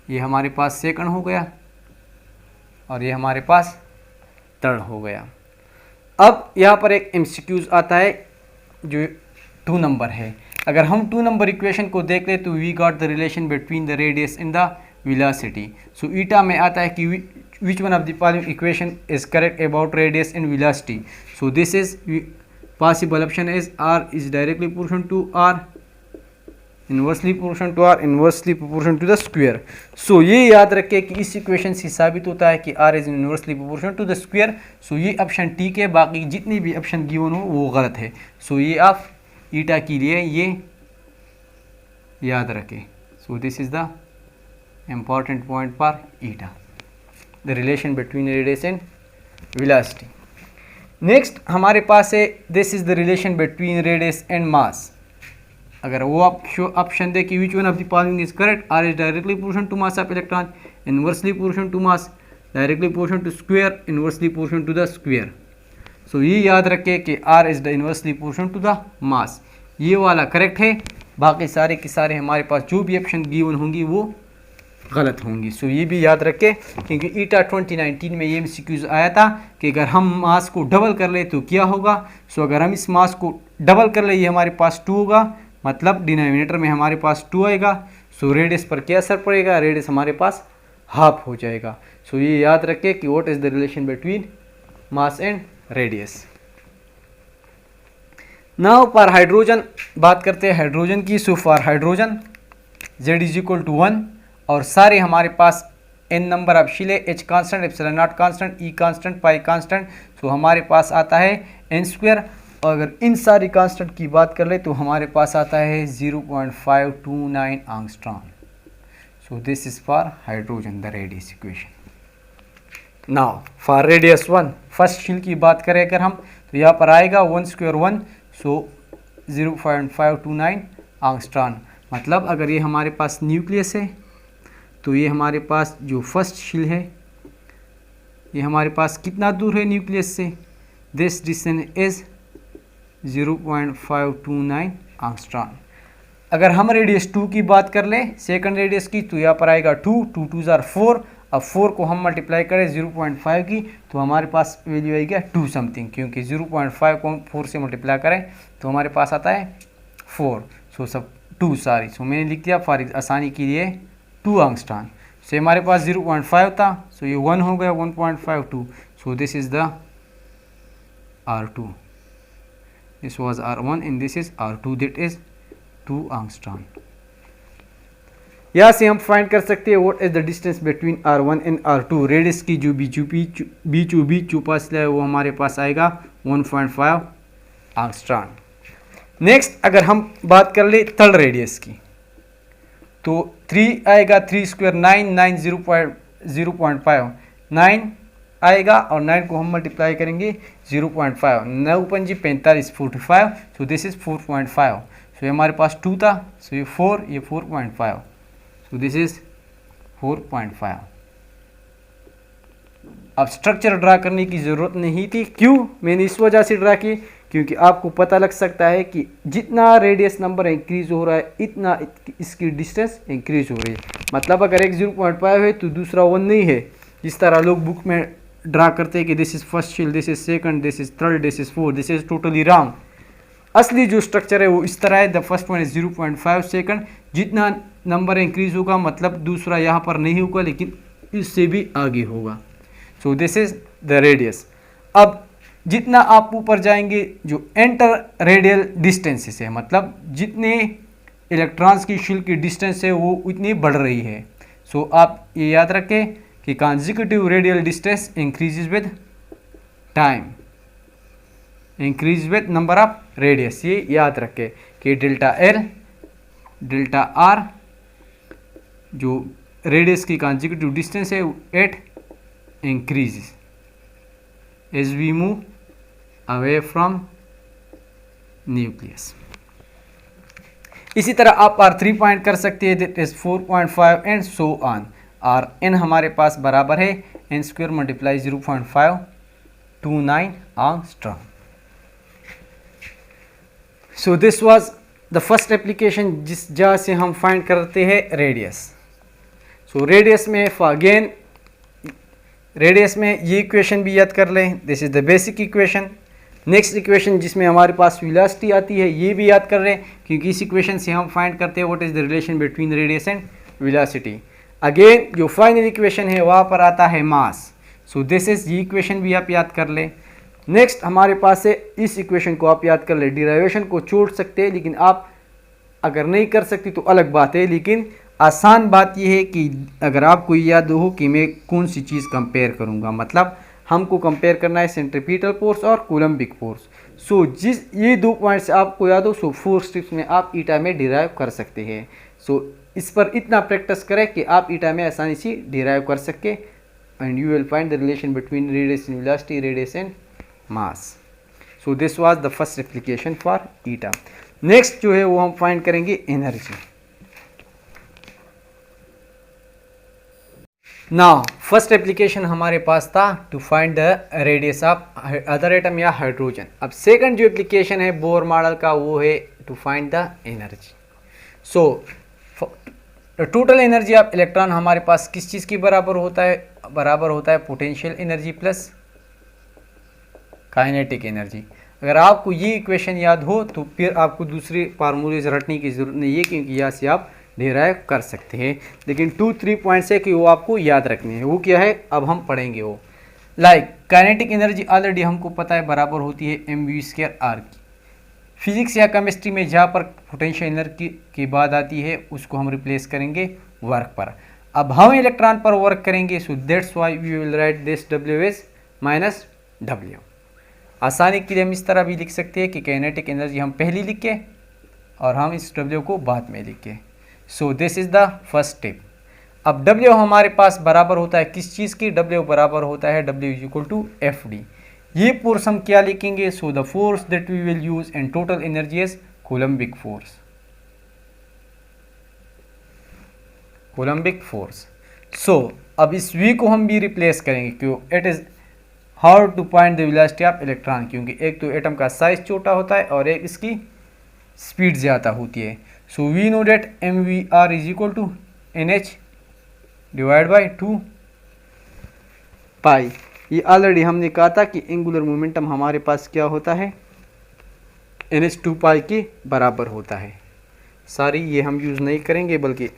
ये हमारे पास सेकंड हो गया और ये हमारे पास थर्ड हो गया। अब यहाँ पर एक MCQs आता है जो 2 नंबर है। अगर हम 2 नंबर इक्वेशन को देख ले तो we got the relation between the radius and the velocity. So ETEA में आता है कि which one of the following equation is correct about radius and velocity. So this is possible option is r is directly proportional to r, inversely proportional to r, inversely proportional to the square। so ये याद रखें कि इस equation से साबित होता है कि r is inversely proportional to the square। so ये ऑप्शन ठीक है, बाकी जितने भी ऑप्शन गिवन हो वो गलत है। so ये आप ईटा के लिए ये याद रखें। so this is the important point for ETEA, the relation between radius and velocity। Next हमारे पास है this is the relation between radius and mass. अगर वो ऑप्शन दे कि which one of the following is correct, R is directly proportional to mass of electron, inversely proportional to mass, directly proportional to square, inversely proportional to the square. So ये याद रखें कि R is the inversely proportional to the mass, ये वाला correct है। बाकी सारे के सारे हमारे पास जो भी ऑप्शन गिवन होंगी वो गलत होंगी। सो ये भी याद रखें, क्योंकि ईटा 2019 में ये MCQs आया था कि अगर हम मास को डबल कर ले तो क्या होगा। सो अगर हम इस मास को डबल कर ले, ये हमारे पास 2 होगा, मतलब डिनोमिनेटर में हमारे पास 2 आएगा। सो रेडियस पर क्या असर पड़ेगा, रेडियस हमारे पास हाफ हो जाएगा। सो ये याद रखें कि what is the relation between mass and radius. Now for hydrogen बात करते हैं हाइड्रोजन की। So for hydrogen Z is equal to 1 और सारे हमारे पास n number of shell, H constant, epsilon naught constant, E constant, pi constant. So हमारे पास आता है n²। और अगर इन सारी कांस्टेंट की बात कर ले तो हमारे पास आता है 0.529 angstrom. So this is for hydrogen the radius equation. Now for radius 1 first शिल की बात करें अगर हम, तो यहाँ पर आएगा 1² 1, सो 0.529 एंगस्ट्रॉम। मतलब अगर ये हमारे पास न्यूक्लियस है तो ये हमारे पास जो फर्स्ट शिल है ये हमारे पास कितना दूर है न्यूक्लियस से, दिस डिस्टेंस इज 0.529 एंगस्ट्रॉम। अगर हम रेडियस 2 की बात कर ले, सेकंड रेडियस की, तो यहाँ पर आएगा 2, 2 2 ज़ार 4। अब 4 को हम मल्टीप्लाई करें 0.5 की तो हमारे पास वैल्यू आएगी 2 समथिंग, क्योंकि 0.5 को 4 से मल्टीप्लाई करें तो हमारे पास आता है 4। सो सब 2 सारी, सो मैंने लिख दिया फॉर आसानी के लिए 2 एंगस्ट्रॉम। सो हमारे पास 0.5 था, सो ये 1 हो गया 1.52। सो this is the R2, this was R1 and this is R2, that is 2 angstrom. यहाँ से हम फाइंड कर सकते हैं what is the distance between R1 and R2। Radius की जो बीचों फासला है वो हमारे पास आएगा 1.5 एंगस्ट्रॉम। नेक्स्ट अगर हम बात कर ले थर्ड रेडियस की, तो 3 आएगा, 3² 9, 9 0.5 9 आएगा और 9 को हम मल्टीप्लाई करेंगे 0.5, 9 पंजी 45 45। सो दिस इज 4.5। सो हमारे पास 2 था, सो ये 4, ये 4.5। सो दिस इज 4.5। अब स्ट्रक्चर ड्रा करने की ज़रूरत नहीं थी। क्यों मैंने इस वजह से ड्रा की, क्योंकि आपको पता लग सकता है कि जितना रेडियस नंबर इंक्रीज हो रहा है इतना इसकी डिस्टेंस इंक्रीज हो रही है। मतलब अगर एक 0.5 है तो दूसरा 1 नहीं है, जिस तरह लोग बुक में ड्रा करते हैं कि दिस इज फर्स्ट शिल, this is second, this is third, this is fourth, this is totally wrong. असली जो स्ट्रक्चर है वो इस तरह है, the first one is 0.5 second, जितना नंबर इंक्रीज होगा मतलब दूसरा यहाँ पर नहीं होगा लेकिन इससे भी आगे होगा। So this is the radius. अब जितना आप ऊपर जाएंगे जो एंटर रेडियल डिस्टेंसेस है, मतलब जितने इलेक्ट्रॉन्स की शिल की डिस्टेंस है वो उतनी बढ़ रही है। सो आप ये याद रखें कि consecutive radial distance increases with time, increase with number of radius. ये याद रखें कि डेल्टा एल डेल्टा आर जो रेडियस की कंसेक्यूटिव डिस्टेंस है it increases as we move away from nucleus। इसी तरह आप R3 पॉइंट कर सकते हैं, that is 4.5 and so on. और n हमारे पास बराबर है n² multiply 0.529 angstrom. So this was the first application जिस जहाँ से हम फाइंड करते हैं रेडियस। सो रेडियस में अगेन रेडियस में ये इक्वेशन भी याद कर लें, this is the basic equation. Next equation जिसमें हमारे पास वेलोसिटी आती है ये भी याद कर रहे हैं, क्योंकि इस इक्वेशन से हम फाइंड करते हैं what is the relation between radius and velocity. Again जो फाइनल इक्वेशन है वहाँ पर आता है मास। सो दिस इज ये इक्वेशन भी आप याद कर लें। नेक्स्ट हमारे पास है इस इक्वेशन को आप याद कर लें, डिराइवेशन को छोड़ सकते हैं लेकिन आप अगर नहीं कर सकते तो अलग बात है, लेकिन आसान बात यह है कि अगर आपको याद हो कि मैं कौन सी चीज़ कंपेयर करूंगा, मतलब हमको कंपेयर करना है सेंट्रीपिटल फोर्स और कूलम्बिक फोर्स। सो जिस ये 2 पॉइंट्स आपको याद हो, सो 4 स्टेप्स में आप ईटा में डिराइव कर सकते हैं। सो इस पर इतना प्रैक्टिस करें कि आप ईटा में आसानी से डिराइव कर सके and you will find the relation between radius and velocity, radius and mass. So this was the first application for eta. Next जो है वो हम फाइंड करेंगे एनर्जी। नाउ फर्स्ट एप्लीकेशन हमारे पास था to find the radius of other atom या hydrogen. अब सेकंड जो एप्लीकेशन है बोर मॉडल का वो है to find the energy. So total energy of electron हमारे पास किस चीज़ की बराबर होता है? बराबर होता है potential energy plus kinetic energy. अगर आपको ये इक्वेशन याद हो तो फिर आपको दूसरे फार्मूले रटने की ज़रूरत नहीं है, क्योंकि यहाँ से आप डिराइव कर सकते हैं। लेकिन 2-3 पॉइंट्स है कि वो आपको याद रखने हैं। वो क्या है अब हम पढ़ेंगे वो। लाइक काइनेटिक एनर्जी ऑलरेडी हमको पता है बराबर होती है mv² r की। फिजिक्स या केमिस्ट्री में जहाँ पर पोटेंशियल एनर्जी की बात आती है उसको हम रिप्लेस करेंगे वर्क पर। अब हम इलेक्ट्रॉन पर वर्क करेंगे, so that's why we will write this W as minus W। आसानी के लिए हम इस तरह भी लिख सकते हैं कि काइनेटिक एनर्जी हम पहले लिख के और हम इस W को बाद में लिख के। सो this is the first step. अब W हमारे पास बराबर होता है किस चीज़ की? W बराबर होता है W is equal to FD। ये फोर्स हम क्या लिखेंगे? So the force that we will use in total energy is Coulombic force. Coulombic force. So अब इस V को हम भी रिप्लेस करेंगे, क्यों? It is how to find the velocity of electron, क्योंकि एक तो एटम का साइज छोटा होता है और एक इसकी स्पीड ज़्यादा होती है। So we know that mvr is equal to nh divide by 2 pi. ये ऑलरेडी हमने कहा था कि एंगुलर मोमेंटम हमारे पास क्या होता है? nh 2 पाई के बराबर होता है। सारी ये हम यूज़ नहीं करेंगे, बल्कि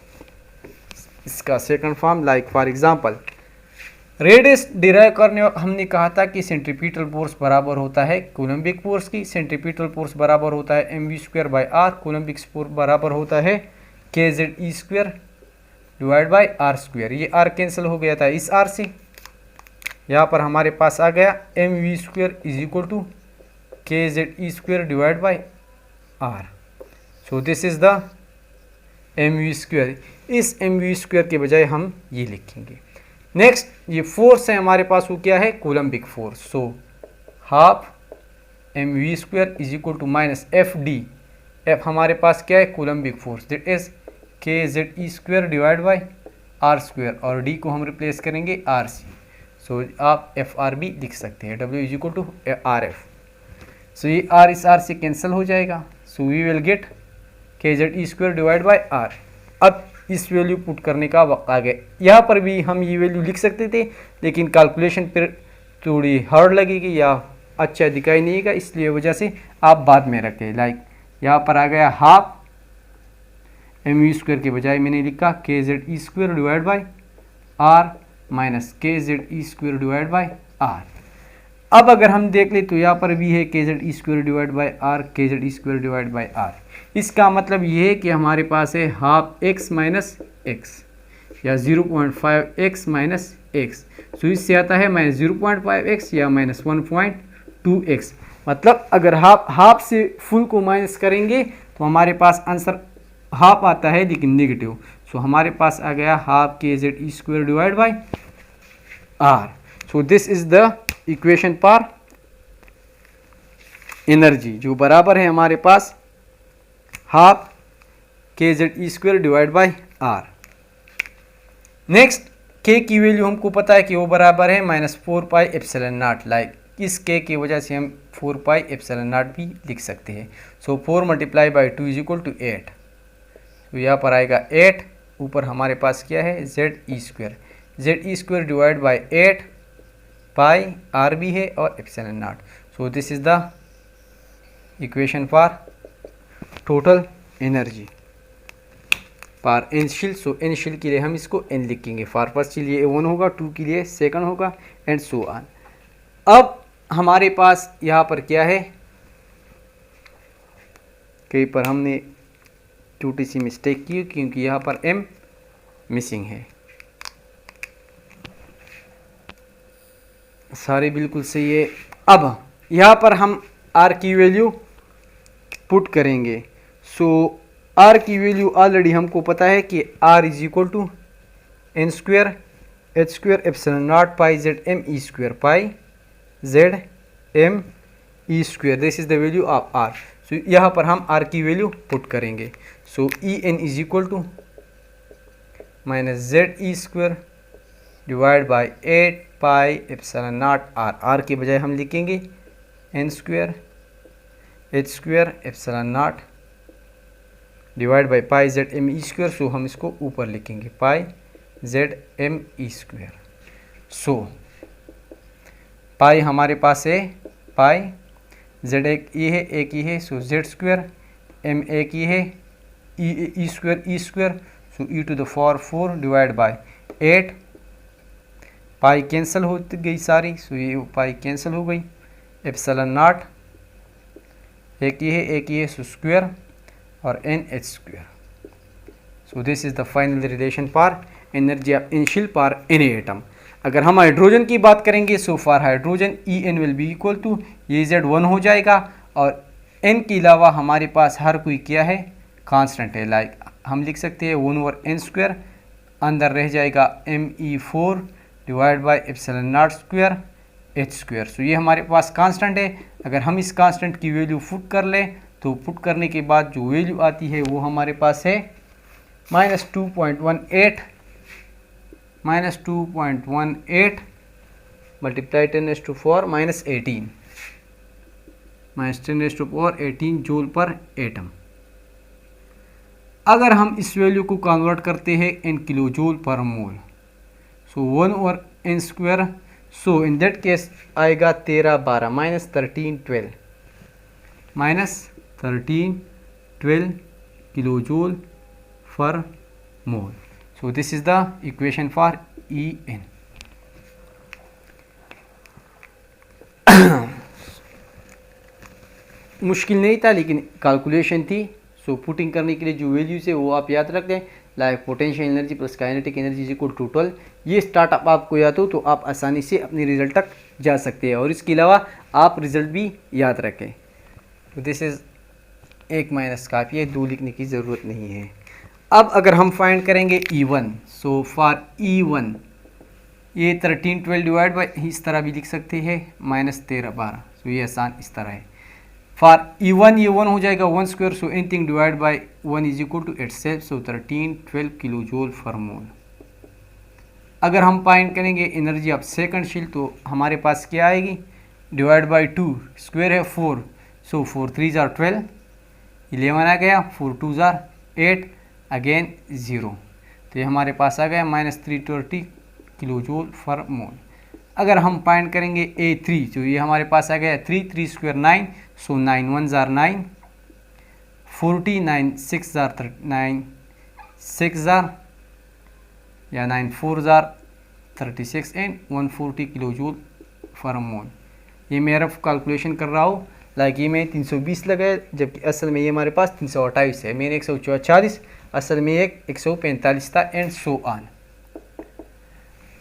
इसका second form like for example radius derive करने हमने कहा था कि सेंट्रीपिटल फोर्स बराबर होता है कोलम्बिक फोर्स की। सेंट्रीपिटल फोर्स बराबर होता है mv² by r। Coulombic force बराबर होता है kZe² डिवाइड बाई r²। ये r कैंसिल हो गया था इस r से, यहाँ पर हमारे पास आ गया mv² is equal to kZe² divide by r। So this is the mv²। इस mv² के बजाय हम ये लिखेंगे। नेक्स्ट ये फोर्स है हमारे पास, वो क्या है? Coulombic force. So half mv² is equal to minus FD। F हमारे पास क्या है? Coulombic force, that is kZe² divide by r², और D को हम रिप्लेस करेंगे r से। सो आप FR भी लिख सकते हैं, W is equal to RF। So ये R इस R से कैंसिल हो जाएगा। So we will get kZe² divide by r। अब इस वैल्यू पुट करने का वक्त आ गया। यहाँ पर भी हम ये वैल्यू लिख सकते थे, लेकिन कैलकुलेशन फिर थोड़ी हार्ड लगेगी या अच्छा दिखाई नहीं देगा, इसलिए वजह से आप बाद में रखें। लाइक यहाँ पर आ गया हाफ mv² के बजाय मैंने लिखा kZe² divide by r minus kZe² divide by r। अब अगर हम देख ले तो यहाँ पर भी है kZe² divide by r, kZe² divide by r। इसका मतलब ये है कि हमारे पास है हाफ x माइनस x या 0.5x माइनस x। सो इससे आता है माइनस 0.5x या माइनस 1.2x। मतलब अगर हाफ से फुल को माइनस करेंगे तो हमारे पास आंसर हाफ आता है, लेकिन नेगेटिव। सो हमारे पास आ गया half kZe² divide by r। So this is the equation for energy, जो बराबर है हमारे पास half kZe² divide by r। Next k की वैल्यू हमको पता है कि वो बराबर है minus 4 pi epsilon naught. Like इस k की वजह से हम 4 पाई एप्सिलॉन नॉट भी लिख सकते हैं। So 4 multiply by 2 is equal to 8। तो यहाँ पर आएगा 8, ऊपर हमारे पास क्या है? Ze² divide by 8 pi r भी है और epsilon not. So this is the equation for total energy for initial. So initial के लिए हम इसको n लिखेंगे, फॉर फर्स्ट के लिए 1 होगा, 2 के लिए सेकंड होगा, एंड सो ऑन। अब हमारे पास यहाँ पर क्या है? कहीं पर हमने छोटी सी मिस्टेक की, क्योंकि यहाँ पर m मिसिंग है। सारे बिल्कुल सही है। अब यहाँ पर हम r की वैल्यू पुट करेंगे। सो r की वैल्यू ऑलरेडी हमको पता है कि r is equal to n² h² epsilon naught pi ZMe² pi ZMe²। This is the value of r। So यहाँ पर हम आर की वैल्यू पुट करेंगे। So E N is equal to minus Z E square divide by 8 pi epsilon naught R. R के बजाय हम लिखेंगे N square H square epsilon naught divide by pi Z M E square. सो हम इसको ऊपर लिखेंगे पाई Z M E square. सो पाई हमारे पास है पाई, जेड एक ये है एक ही है, सो जेड स्क्वायर, एम एक ही है E square, so E to the power 4 divide by 8। Pi cancel हो गई सारी, सो ये पाई कैंसिल हो गई। एप्सिलॉन नॉट एक ही है सो स्क्वायर और N H square. So this is the final relation for energy of initial for any atom. अगर हम हाइड्रोजन की बात करेंगे, so for hydrogen E N will be equal to ये जेड 1 हो जाएगा और एन के अलावा हमारे पास हर कोई क्या है कांस्टेंट है। लाइक हम लिख सकते हैं 1 ओवर एन स्क्वायर, अंदर रह जाएगा M E 4 divide by epsilon naught square H square. So ये हमारे पास कांस्टेंट है। अगर हम इस कांस्टेंट की वैल्यू पुट कर लें तो पुट करने के बाद जो वैल्यू आती है वो हमारे पास है -2.18 मल्टीप्लाई 10⁴ -18 जूल पर एटम। अगर हम इस वैल्यू को कन्वर्ट करते हैं in kilo joule per mole, so 1 over N square, so in that case आएगा 13/12 -1312 kilo joule per mole. So this is the equation for En. मुश्किल नहीं था लेकिन कैलकुलेशन थी। सो पुटिंग करने के लिए जो वैल्यूज है वो आप याद रख दें, like potential energy plus kinetic energy is equal to 12। ये स्टार्टअप आपको याद हो तो आप आसानी से अपने रिजल्ट तक जा सकते हैं और इसके अलावा आप रिजल्ट भी याद रखें। तो दिस इज़ एक माइनस काफ़ी है, 2 लिखने की ज़रूरत नहीं है। अब अगर हम फाइंड करेंगे E1, सो फॉर E1 ये 1312 डिवाइड बाई इस तरह भी लिख सकते हैं -13/12। सो ये आसान इस तरह है। फॉर E1 ये 1 हो जाएगा 1 square, so anything divide by 1 is equal to itself, so 1312 kilo joule per mole. अगर हम फाइंड करेंगे एनर्जी ऑफ सेकंड शेल तो हमारे पास क्या आएगी, डिवाइड बाई 2 स्क्वायर है 4, सो 4 3 जार 12, 11 आ गया, 4 2 जार 8, अगेन 0, तो ये हमारे पास आ गया -320 किलो जूल पर मोल। अगर हम फाइंड करेंगे A3 तो ये हमारे पास आ गया 3 3 स्क्वायर 9, सो 9 1 जार 9, 40 9 6 जार 9 6 जार या 9 4 jar 36 and 140 kilo joule per मोल। ये मैं रफ कैलकुलेशन कर रहा हूँ, लाइक ये मैं 320 लगाया जबकि असल में ये हमारे पास 328 है, मैंने 144, असल में एक 145 था एंड सो ऑन।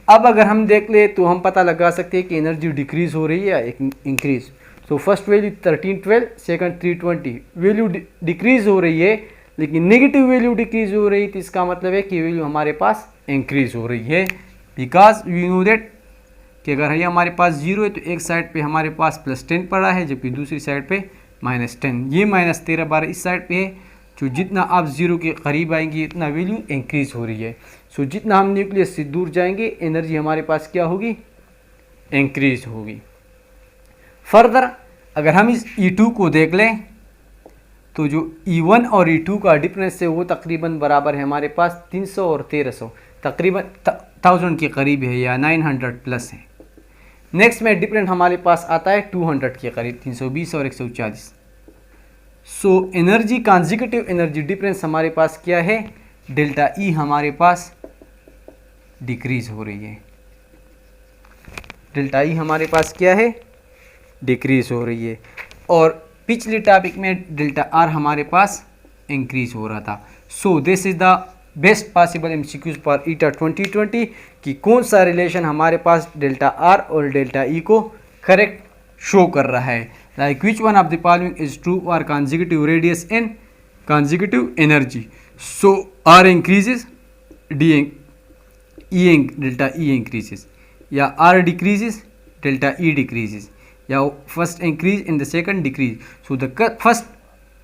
अब अगर हम देख ले तो हम पता लगा सकते हैं कि एनर्जी डिक्रीज हो रही है या increase. So first value 1312, second 320, value decrease हो रही है लेकिन नेगेटिव वैल्यू डिक्रीज हो रही है, तो इसका मतलब है कि वैल्यू हमारे पास इंक्रीज हो रही है। बिकॉज वी नो दैट कि अगर ये हमारे पास 0 है तो एक साइड पे हमारे पास +10 पड़ा है जबकि दूसरी साइड पे -10, ये -13/12 इस साइड पे है। जो जितना आप 0 के करीब आएंगे इतना वैल्यू इंक्रीज हो रही है। सो जितना हम न्यूक्लियस से दूर जाएंगे एनर्जी हमारे पास क्या होगी, इंक्रीज होगी। फर्दर अगर हम इस E2 को देख लें तो जो E1 और E2 का डिफरेंस है वो तकरीबन बराबर है हमारे पास 300 और 1300, तकरीबन 1000 के करीब है या 900 प्लस है। नेक्स्ट में डिफरेंट हमारे पास आता है 200 के करीब, 320 और 140। So energy consecutive energy difference हमारे पास क्या है, डेल्टा ई हमारे पास डिक्रीज हो रही है। डेल्टा ई हमारे पास क्या है, डिक्रीज हो रही है। और पिछले टॉपिक में डेल्टा आर हमारे पास इंक्रीज हो रहा था। So this is the best possible MCQs for ETEA 2020 कि कौन सा रिलेशन हमारे पास डेल्टा आर और डेल्टा ई को करेक्ट शो कर रहा है। Like which one of the following is true और consecutive radius and consecutive energy. So R increases, delta E increases, या R decreases, delta E decreases, या first increase and the second decrease. So the first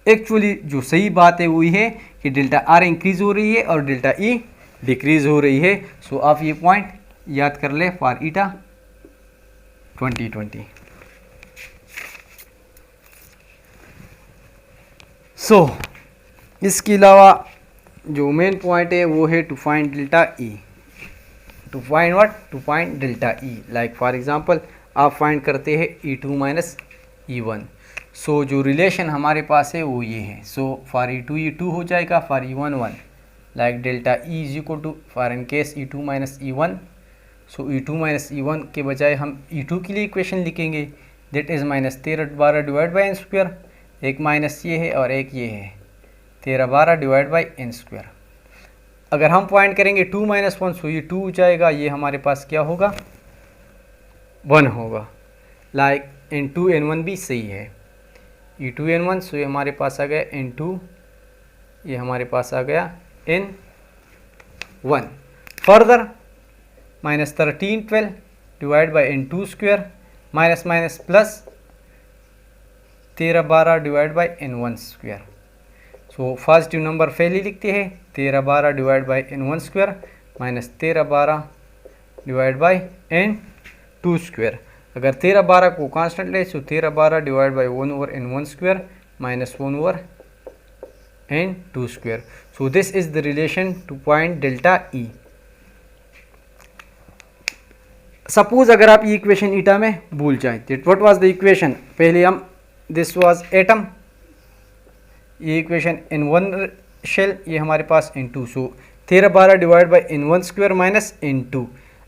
actually जो सही बात है वही है कि डेल्टा आर इंक्रीज हो रही है और डेल्टा ई डिक्रीज हो रही है। सो आप ये पॉइंट याद कर ले फॉर ईटा 2020। सो इसके अलावा जो मेन पॉइंट है वो है to find delta E. To find what? To find delta E. Like for example आप फाइंड करते हैं E2 माइनस E1। सो जो रिलेशन हमारे पास है वो ये है। सो फॉर E2 E2 हो जाएगा, for E1 1। Like delta E is equal to for in case E2 minus E1। So E2 minus E1 के बजाय हम E2 के लिए इक्वेशन लिखेंगे, that is minus 13/12 divide by N square. एक minus ये है और एक ये है, 13/12 डिवाइड बाई एन स्क्वायर। अगर हम पॉइंट करेंगे 2 माइनस 1, सो ये 2 हो जाएगा, ये हमारे पास क्या होगा? 1 होगा। लाइक N2 N1 भी सही है। E2 N1, सो ये हमारे पास आ गया N2, ये हमारे पास आ गया N1। Further minus 13/12 divide by N2 square, minus minus plus 13/12 divide by N1 square. So positive number पहले लिखते हैं, 13/12 divide by N1 square minus 13/12 divide by N2 square. अगर 13/12 को कांस्टेंट ले तो 13/12 divide by 1/N1 square minus 1/N2 square. So this is the relation to find delta E. Suppose अगर आप ये इक्वेशन ईटा में भूल जाए, that what was the equation? पहले हम दिस वाज एटम, ये इक्वेशन N1 शेल, ये हमारे पास N2। So 13/12 divide by N1 square minus N2।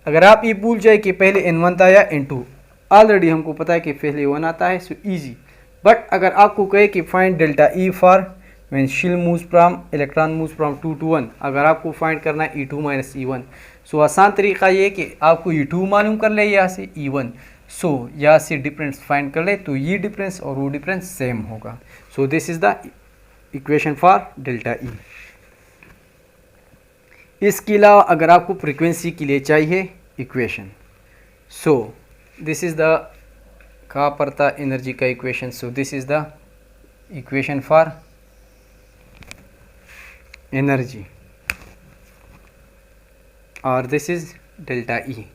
अगर आप ये भूल जाए कि पहले N1 था या N2, ऑलरेडी हमको पता है कि पहले 1 आता है, सो इजी। बट अगर आपको कहे कि find delta E for when shell moves from electron moves from 2 to 1, अगर आपको फाइंड करना है E2 माइनस E1, सो आसान तरीका ये है कि आपको E2 मालूम कर ले यहाँ से E1, सो यहाँ से डिफरेंस फाइंड कर ले, तो ये डिफरेंस और वो डिफरेंस सेम होगा। So this is the equation for delta E. इसके अलावा अगर आपको फ्रीक्वेंसी के लिए चाहिए equation, so this is the कहाँ पर था एनर्जी का equation? So this is the equation for energy और this is delta E.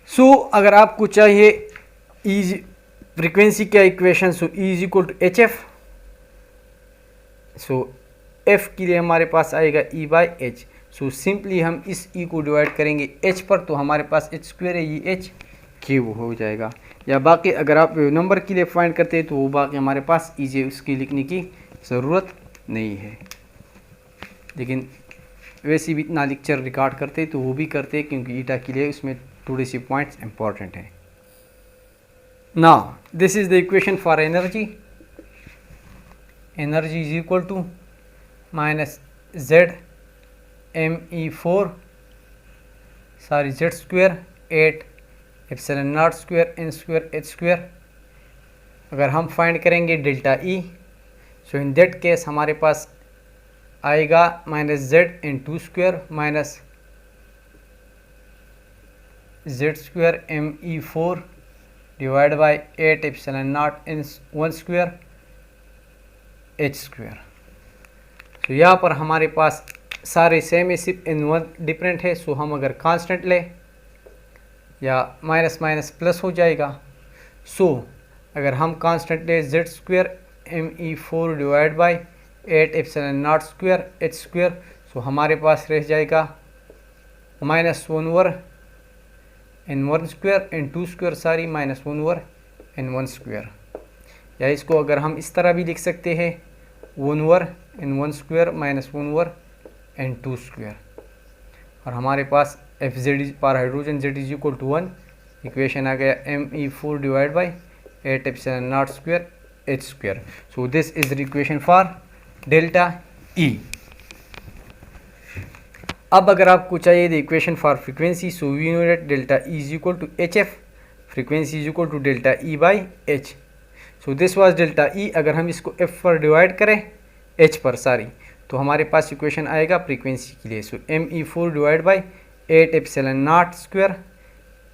So अगर आपको चाहिए ई फ्रीक्वेंसी का equation, so E is equal to H F. So F के लिए हमारे पास आएगा E by H. So simply हम इस ई को डिवाइड करेंगे एच पर, तो हमारे पास एच स्क्वायर है, ये एच क्यूब हो जाएगा। या बाकी अगर आप नंबर के लिए फाइंड करते हैं तो वो बाकी हमारे पास ईजी, उसकी लिखने की ज़रूरत नहीं है। लेकिन वैसे भी इतना लेक्चर रिकॉर्ड करते तो वो भी करते क्योंकि ईटा के लिए उसमें थोड़ी सी पॉइंट्स इंपॉर्टेंट हैं। Now this is the equation for energy. Energy is equal to minus Z Z square 8 epsilon naught square N square H square. अगर हम फाइंड करेंगे delta E, so in that case हमारे पास आएगा minus Z N2 square minus Z square ME4 divide by 8 epsilon naught N1 square H square. तो यहाँ पर हमारे पास सारे सेम है, सिर्फ N1 डिफरेंट है। सो हम अगर कांस्टेंट ले या माइनस माइनस प्लस हो जाएगा। सो अगर हम कांस्टेंट ले Z square ME4 divide by 8 epsilon naught square H square, so हमारे पास रह जाएगा minus 1/N1 square N2 square sorry minus 1/N1 square. या इसको अगर हम इस तरह भी लिख सकते हैं 1/N1 square minus 1/N2 square. और हमारे पास एफ जेड पर hydrogen Z is equal to 1, equation आ गया ME4 divide by 8 epsilon naught square H square. So this is the equation for delta E. अब अगर आपको चाहिए the equation for frequency, so we know that delta E is equal to H F, frequency is equal to delta E by H. So this was delta E. अगर हम इसको F पर divide करें H पर सारी, तो हमारे पास इक्वेशन आएगा फ्रीक्वेंसी के लिए। सो ME4 divide by 8 epsilon naught square,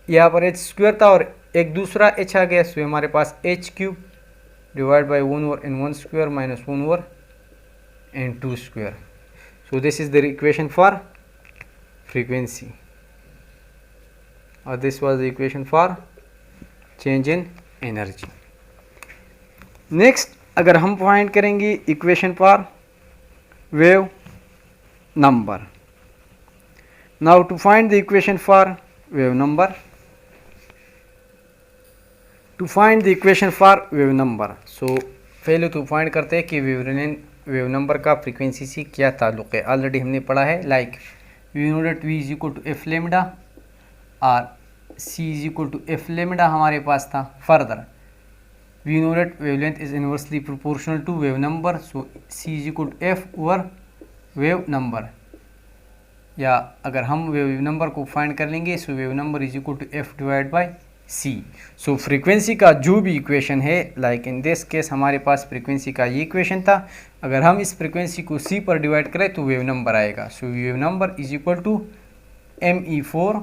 यहाँ पर एच स्क्वायर था और एक दूसरा एच आ गया, सो हमारे पास H cube divided by 1 over n1 square minus 1 over n2 square. So this is the equation for frequency, or this was the equation for change in energy. Next अगर हम find करेंगे equation for wave number. Now to find the equation for wave number, so पहले तो find करते हैं कि wave number का frequency से क्या ताल्लुक़ है. ऑलरेडी हमने पढ़ा है like we know that v is equal to F lambda और c is equal to F lambda हमारे पास था. Further we know that wavelength is inversely proportional to wave number, so c is equal to F over wave number, या अगर हम wave number को find कर लेंगे so wave number is equal to F divide by C. So frequency का जो भी equation है, लाइक इन दिस केस हमारे पास फ्रीक्वेंसी का ये इक्वेशन था, अगर हम इस फ्रीक्वेंसी को सी पर डिवाइड करें तो वेव नंबर आएगा. So wave number is equal to me4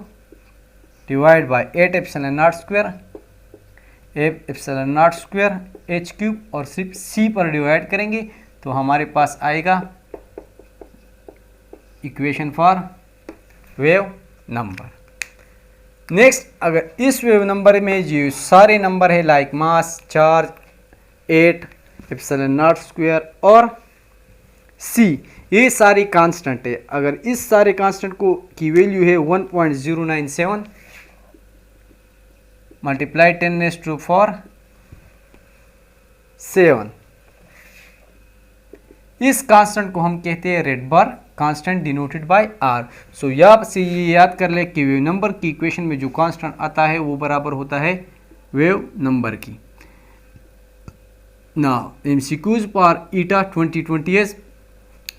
divide by 8 epsilon naught square h cube, और सिर्फ सी पर डिवाइड करेंगे तो हमारे पास आएगा equation for wave number. Next अगर इस वेव नंबर में जो सारे नंबर है like mass, charge, 8 epsilon naught square और c, ये सारी कांस्टेंट है. अगर इस सारे कांस्टेंट को की वैल्यू है 1.097 मल्टीप्लाई 10⁻⁴ इस कांस्टेंट को हम कहते हैं Rydberg constant denoted by r. So यहाँ से ये याद कर ले कि वेव नंबर की इक्वेशन में जो कांस्टेंट आता है वो बराबर होता है वेव नंबर की. नाउ एमसीक्यूज फॉर ईटा 2020,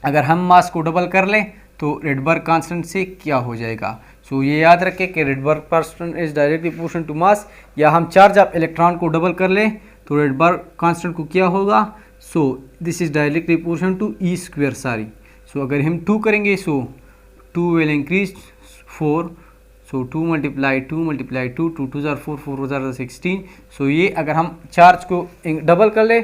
अगर हम मास को डबल कर लें तो रेडबर्ग कांस्टेंट से क्या हो जाएगा. सो ये याद रखें कि Rydberg constant is directly proportional to mass, या हम चार्ज ऑफ इलेक्ट्रॉन को डबल कर लें तो रेडबर्ग कांस्टेंट को क्या होगा. So this is directly proportional to E square sorry. So अगर हम 2 करेंगे so 2 will increase 4, so 2 multiply 2 multiply 2, 2 2 जार 4, 4 जार 16. सो ये अगर हम चार्ज को डबल कर ले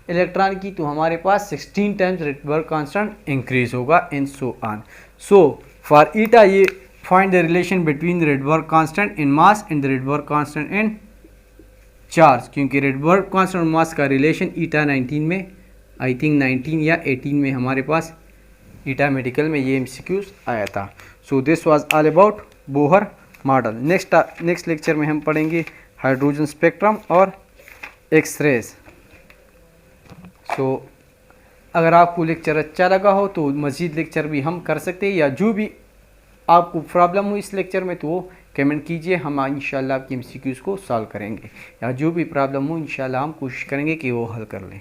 इलेक्ट्रॉन की तो हमारे पास 16 टाइम्स रेडबर्ग कांस्टेंट इंक्रीज होगा and so on. So for eta ये find the relation between the Rydberg constant in mass and the Rydberg constant in charge, क्योंकि रेडबर्ग कांस्टेंट मास का रिलेशन ईटा 19 में, आई थिंक 19 या 18 में हमारे पास ईटा medical में ये एमसीक्यूज आया था. So this was all about Bohr model. Next lecture में हम पढ़ेंगे हाइड्रोजन स्पेक्ट्रम और एक्सरेज. सो अगर आपको लेक्चर अच्छा लगा हो तो मज़ीद लेक्चर भी हम कर सकते हैं, या जो भी आपको प्रॉब्लम हो इस लेक्चर में तो वो कमेंट कीजिए, हम इंशाल्लाह आपकी एमसीक्यूज को सॉल्व करेंगे, या जो भी प्रॉब्लम हो इंशाल्लाह हम कोशिश करेंगे कि वो हल कर लें.